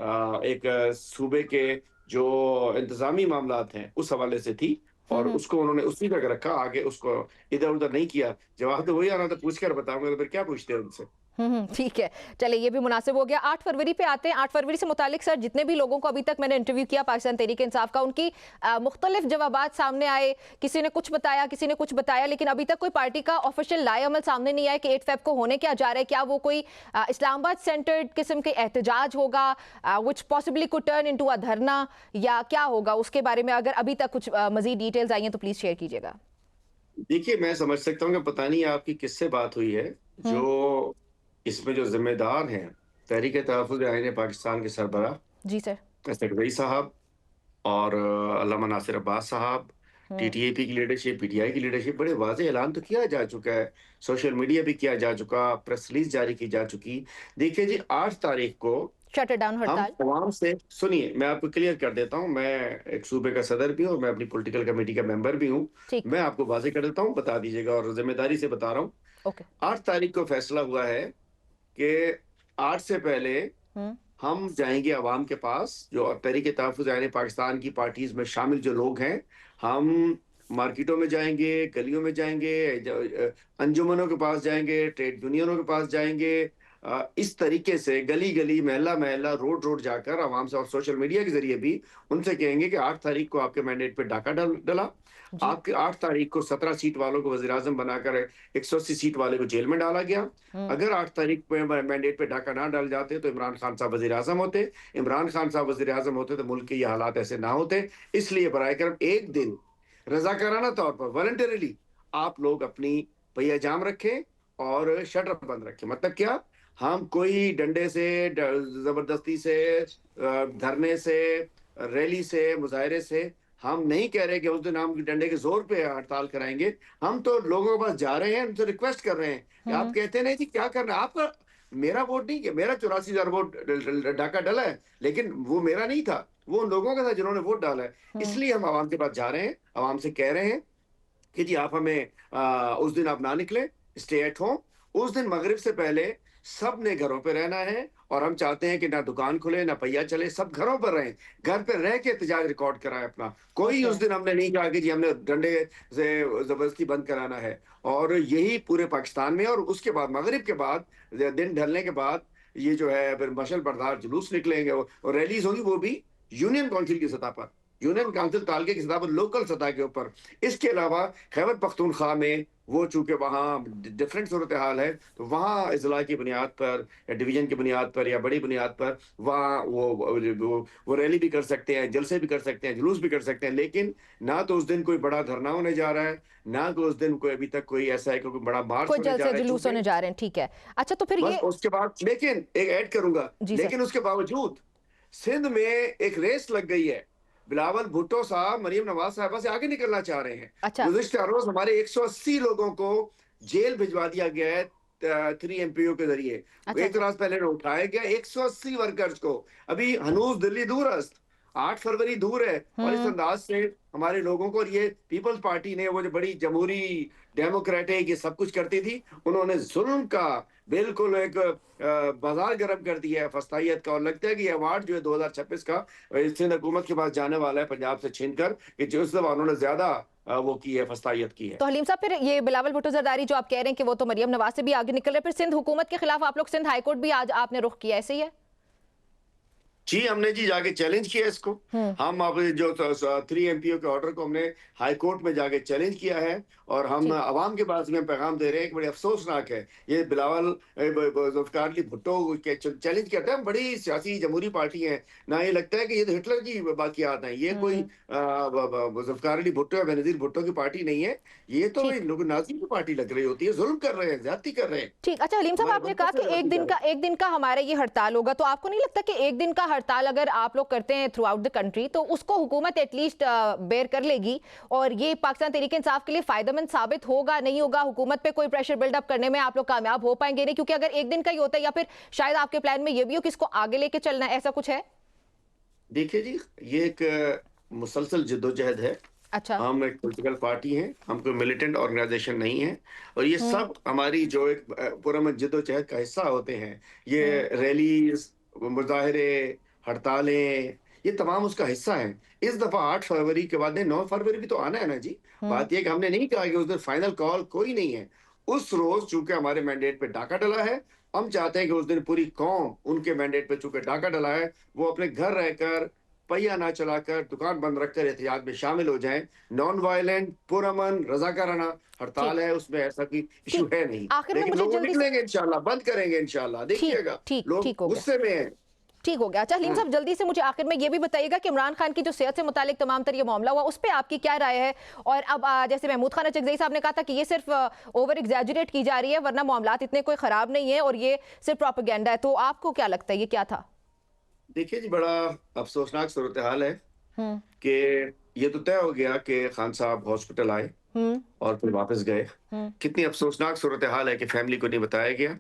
Speaker 4: एक सूबे के जो इंतजामी मामलात हैं उस हवाले से थी, और उसको उन्होंने उसी तक रखा, आगे उसको इधर उधर नहीं किया। जवाब तो वही आना था, पूछ कर बताऊंगा, तो फिर क्या पूछते हैं उनसे।
Speaker 1: ठीक है, चलिए ये भी मुनासिब हो गया। 8 फरवरी पे आते हैं। 8 फरवरी से मुतालिक सर जितने भी लोगों को अभी तक मैंने इंटरव्यू किया पाकिस्तान तहरीक इंसाफ का, उनकी मुख्तलिफ जवाबात सामने आए, किसी ने कुछ बताया, किसी ने कुछ बताया, लेकिन अभी तक कोई पार्टी का ऑफिशियल लाएअमल सामने नहीं आया कि 8 फेब को होने क्या जा रहा है। क्या वो कोई इस्लामाबाद सेंटर्ड किस्म के एहतजाज होगा which possibly could turn into a dharna, या क्या होगा, उसके बारे में अगर अभी तक कुछ मजीद डिटेल्स आई हैं तो प्लीज शेयर कीजिएगा।
Speaker 4: देखिए, मैं समझ सकता हूँ कि पता नहीं आपकी किससे बात हुई है, जो इसमें जो जिम्मेदार हैं तहरीक तहफ़्फ़ुज़ आईन पाकिस्तान के सरबराह
Speaker 1: जी सर।
Speaker 4: असद रईस साहब और अल्लामा नासिर अब्बास साहब, टीटीएपी की लीडरशिप, पीटीआई की लीडरशिप, बड़े वाज़ेह ऐलान तो किया जा चुका है, सोशल मीडिया भी किया जा चुका, प्रेस रिलीज जारी की जा चुकी। देखिए जी, 8 तारीख को
Speaker 1: शटर डाउन
Speaker 4: हम
Speaker 1: हड़ताल।
Speaker 4: तमाम से, सुनिए मैं आपको क्लियर कर देता हूँ, मैं एक सूबे का सदर भी हूँ और मैं अपनी पॉलिटिकल कमेटी का मेंबर भी हूँ।
Speaker 1: ठीक।
Speaker 4: मैं आपको वाज़ेह कर देता हूँ, बता दीजिएगा, और जिम्मेदारी से बता रहा हूँ।
Speaker 1: ओके।
Speaker 4: 8 तारीख को फैसला हुआ है कि 8 से पहले हम जाएंगे अवाम के पास, जो तहरीक तहफ़्फ़ुज़ यानी पाकिस्तान की पार्टीज में शामिल जो लोग हैं, हम मार्केटों में जाएंगे, गलियों में जाएंगे, अंजुमनों के पास जाएंगे, ट्रेड यूनियनों के पास जाएंगे, इस तरीके से गली गली, मोहल्ला मोहल्ला, रोड रोड जाकर आवाम से और सोशल मीडिया के जरिए भी उनसे कहेंगे कि 8 तारीख को आपके मैंडेट पे डाका डला,
Speaker 1: जी।
Speaker 4: आपके 8 तारीख को 17 सीट वालों को वज़ीर आज़म बनाकर 180 सीट वाले को जेल में डाला गया। अगर 8 तारीख पे मैंडेट पे डाका ना डाल जाते तो इमरान खान साहब वज़ीर आज़म होते, इमरान खान साहब वज़ीर आज़म होते तो मुल्क के ये हालात ऐसे ना होते। इसलिए बराए करम एक दिन रज़ाकाराना तौर पर वॉलंटरीली आप लोग अपनी पहिया-जाम रखें और शटर बंद रखें। मतलब क्या? हम कोई डंडे से, ज़बरदस्ती से, धरने से, रैली से, मुज़ाहरे से हम नहीं कह रहे कि उस दिन हम डंडे के ज़ोर पे हड़ताल कराएँगे। हम तो लोगों के पास जा रहे हैं, उनसे रिक्वेस्ट कर रहे हैं कि आप कहते नहीं जी क्या करना है? आपका मेरा वोट नहीं, कि मेरा 84,000 वोट डाका डला है, लेकिन वो मेरा नहीं था, वो उन लोगों का था जिन्होंने वोट डाला है। इसलिए हम आवाम के पास जा रहे हैं, आवाम से कह रहे हैं कि जी आप हमें उस दिन आप ना निकले, स्टे एट होम। उस दिन मगरिब से पहले सब ने घरों पे रहना है और हम चाहते हैं कि ना दुकान खुले, ना पहिया चले, सब घरों पर रहें। घर पे रह के एहतजाज रिकॉर्ड कराएं अपना। कोई उस दिन हमने नहीं कहा कि जी हमने डंडे से जबरदस्ती बंद कराना है। और यही पूरे पाकिस्तान में, और उसके बाद मगरिब के बाद, दिन ढलने के बाद ये जो है फिर मशल बरदार जुलूस निकलेंगे और रैलीज होंगी, वो भी यूनियन काउंसिल की सतह पर, यूनियन काउंसिल तालके की सतह पर, लोकल सतह के ऊपर। इसके अलावा खैबर पख्तूनख्वा में वो चूंकि वहाँ डिफरेंट सूरत हाल है, तो वहाँ इजला की बुनियाद पर या डिवीजन की बुनियाद पर या बड़ी बुनियाद पर वहाँ वो रैली भी कर सकते हैं, जलसे भी कर सकते हैं, जुलूस भी कर सकते हैं। लेकिन ना तो उस दिन कोई बड़ा धरना होने जा रहा है, ना तो उस दिन कोई अभी तक कोई ऐसा है कि कोई बड़ा मार्च
Speaker 1: कोई
Speaker 4: होने जा
Speaker 1: जलसे
Speaker 4: रहा है।
Speaker 1: जुलूस होने जा रहे हैं, ठीक है। अच्छा, तो फिर
Speaker 4: बस
Speaker 1: ये
Speaker 4: उसके बाद, लेकिन एक ऐड करूंगा,
Speaker 1: जी सर।
Speaker 4: लेकिन उसके बावजूद सिंध में एक रेस लग गई है। बिलावल भुट्टो साहब मरीम नवाज साहबा से आगे निकलना चाह रहे हैं।
Speaker 1: अच्छा।
Speaker 4: गुज़िश्ता रोज हमारे 180 लोगों को जेल भिजवा दिया गया है 3 एमपीओ के जरिए।
Speaker 1: अच्छा,
Speaker 4: एक रात पहले उठाया गया 180 वर्कर्स को। अभी हनूज दिल्ली दूरस्त, 8 फरवरी दूर है। और इस अंदाज से हमारे लोगों को, और ये पीपल्स पार्टी ने, वो जो बड़ी जमहूरी डेमोक्रेटिक ये सब कुछ करती थी, उन्होंने जुल्म का बिल्कुल एक बाजार गर्म कर दिया है फस्तायत का। और लगता है कि ये अवार्ड जो है 2026 का सिंध हुकूमत के पास जाने वाला है, पंजाब से छीनकर, कि जो इस दफा उन्होंने ज्यादा वो की है, फस्तायत की है।
Speaker 1: तो हलीम साहब, फिर ये बिलावल भुट्टो जरदारी जो आप कह रहे हैं कि वो तो मरियम नवाज से भी आगे निकल रहे, फिर सिंध हुकूमत के खिलाफ आप लोग सिंध हाईकोर्ट भी आज आपने रुख किया, ऐसे ही है?
Speaker 4: जी, हमने जी जाके चैलेंज किया इसको। हम अपने जो 3 एमपीओ के ऑर्डर को हमने हाई कोर्ट में जाके चैलेंज किया है। और हम अवाम के पास में पैगाम दे रहे हैं कि बड़ी अफसोसनाक है ये बिलावल जुल्फ़िकार अली भुट्टो के चैलेंज करते हैं। हम बड़ी सियासी जमहूरी पार्टी है ना, ये लगता है कि ये तो हिटलर की बाकियात हैं। ये कोई जुल्फ़िकार अली भुट्टो या बेनज़ीर भुट्टो की पार्टी नहीं है। ये तो लोग नाज़ी की पार्टी लग रही होती है, जुल्म कर रहे हैं, ज्यादती कर रहे हैं।
Speaker 1: ठीक। अच्छा हलीम साहब, आपने कहा कि एक दिन का हमारा ये हड़ताल होगा, तो आपको नहीं लगता कि एक दिन का हड़ताल अगर आप लोग करते हैं थ्रू आउट द कंट्री, तो उसको हुकूमत एटलीस्ट बेयर कर लेगी और ये पाकिस्तान तहरीक इंसाफ के लिए फायदेमंद साबित होगा, नहीं होगा? हुकूमत पे कोई प्रेशर बिल्डअप करने में आप लोग कामयाब हो पाएंगे नहीं? क्योंकि अगर एक दिन का ही होता है, या फिर शायद आपके प्लान में ये भी हो कि इसको आगे लेके चलना है, ऐसा कुछ है?
Speaker 4: देखिए जी, ये एक मुसलसल जिद्दोजहद है।
Speaker 1: अच्छा।
Speaker 4: हम एक पॉलिटिकल पार्टी हैं, हम कोई मिलिटेंट ऑर्गेनाइजेशन नहीं है। और ये सब हमारी जो एक पुरअमन जिद्दोजहद का हिस्सा होते हैं। ये रैलीज, मुजाहरे, हड़तालें, ये तमाम उसका हिस्सा हैं। इस दफा 8 फरवरी के बाद 9 फरवरी भी तो आना है ना जी। बात यह कि हमने नहीं कहा कि उस दिन फाइनल कॉल कोई नहीं है। उस रोज चूंकि हमारे मैंडेट पे डाका डला है, हम चाहते हैं कि उस दिन पूरी कौम उनके मैंडेट पे चूंकि डाका डला है, वो अपने घर रहकर, पहिया ना चलाकर, दुकान बंद रखकर एहतियात में शामिल हो जाएं। नॉन वायलेंट, पुरअमन, रज़ाकाराना हड़ताल है, उसमें ऐसा की इशू है नहीं।
Speaker 1: आखिर में
Speaker 4: लेकिन
Speaker 1: मुझे
Speaker 4: लोग
Speaker 1: जल्दी
Speaker 4: निकलेंगे इंशाल्लाह, बंद करेंगे इंशाल्लाह, देखिएगा लोग गुस्से में हैं।
Speaker 1: ठीक हो गया। अच्छा हलीम साहब, जल्दी से मुझे आखिर में ये भी बताइएगा कि इमरान खान की जो सेहत से मुतालिक तमाम तर ये मामला हुआ, उस पर आपकी क्या राय है? और अब जैसे महमूद खान चकजई साहब ने कहा था कि ये सिर्फ ओवर एग्जैजरेट की जा रही है, वरना मामलात इतने कोई खराब नहीं है और ये सिर्फ प्रोपेगेंडा है, तो आपको क्या लगता है ये क्या था?
Speaker 4: देखिए जी, बड़ा अफसोसनाक सूरत हाल है कि ये तो तय हो गया कि खान साहब हॉस्पिटल आए और फिर वापस गए। कितनी अफसोसनाक सूरत हाल है कि फैमिली को नहीं बताया गया।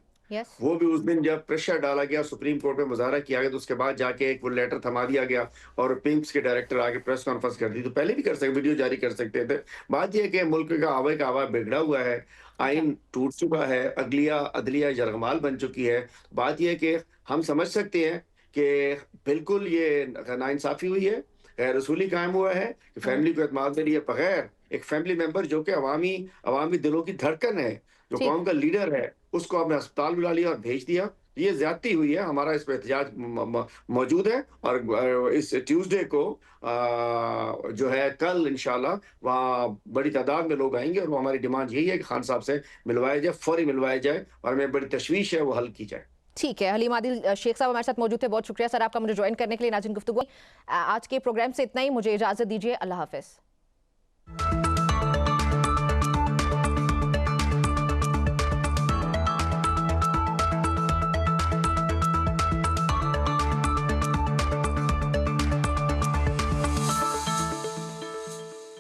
Speaker 4: वो भी उस दिन जब प्रेशर डाला गया, सुप्रीम कोर्ट में मुजाहरा किया गया, तो उसके बाद जाके एक वो लेटर थमा दिया गया और पिम्स के डायरेक्टर आके प्रेस कॉन्फ्रेंस कर दी। तो पहले भी कर सकते, वीडियो जारी कर सकते थे। बात यह कि मुल्क का आवा बिगड़ा हुआ है, आइन टूट चुका है, अदलिया यरगमाल बन चुकी है। बात यह कि हम समझ सकते हैं कि बिल्कुल ये नाइंसाफी हुई है, गैर रसूली कायम हुआ है कि फैमिली को एतमाद के लिए बगैर एक फैमिली मेंबर जो कि अवामी दिलों की धड़कन है, जो
Speaker 1: ठीक।
Speaker 4: कौम का लीडर है, उसको आपने अस्पताल बुला लिया और भेज दिया। ये ज्यादती हुई है। हमारा इस पे एहतजाज मौजूद है और इस ट्यूसडे को जो है कल इंशाल्लाह वहाँ बड़ी तादाद में लोग आएंगे और वो हमारी डिमांड यही है कि खान साहब से मिलवाया जाए, फौरी मिलवाया जाए और हमें बड़ी तशवीश है वो हल की जाए।
Speaker 1: ठीक है, हलीम आदिल शेख साहब हमारे साथ मौजूद थे, बहुत शुक्रिया सर आपका मुझे ज्वाइन करने के लिए। नाज़रीन, गुफ्तगू आज के प्रोग्राम से इतना ही, मुझे इजाजत दीजिए, अल्लाह हाफिज।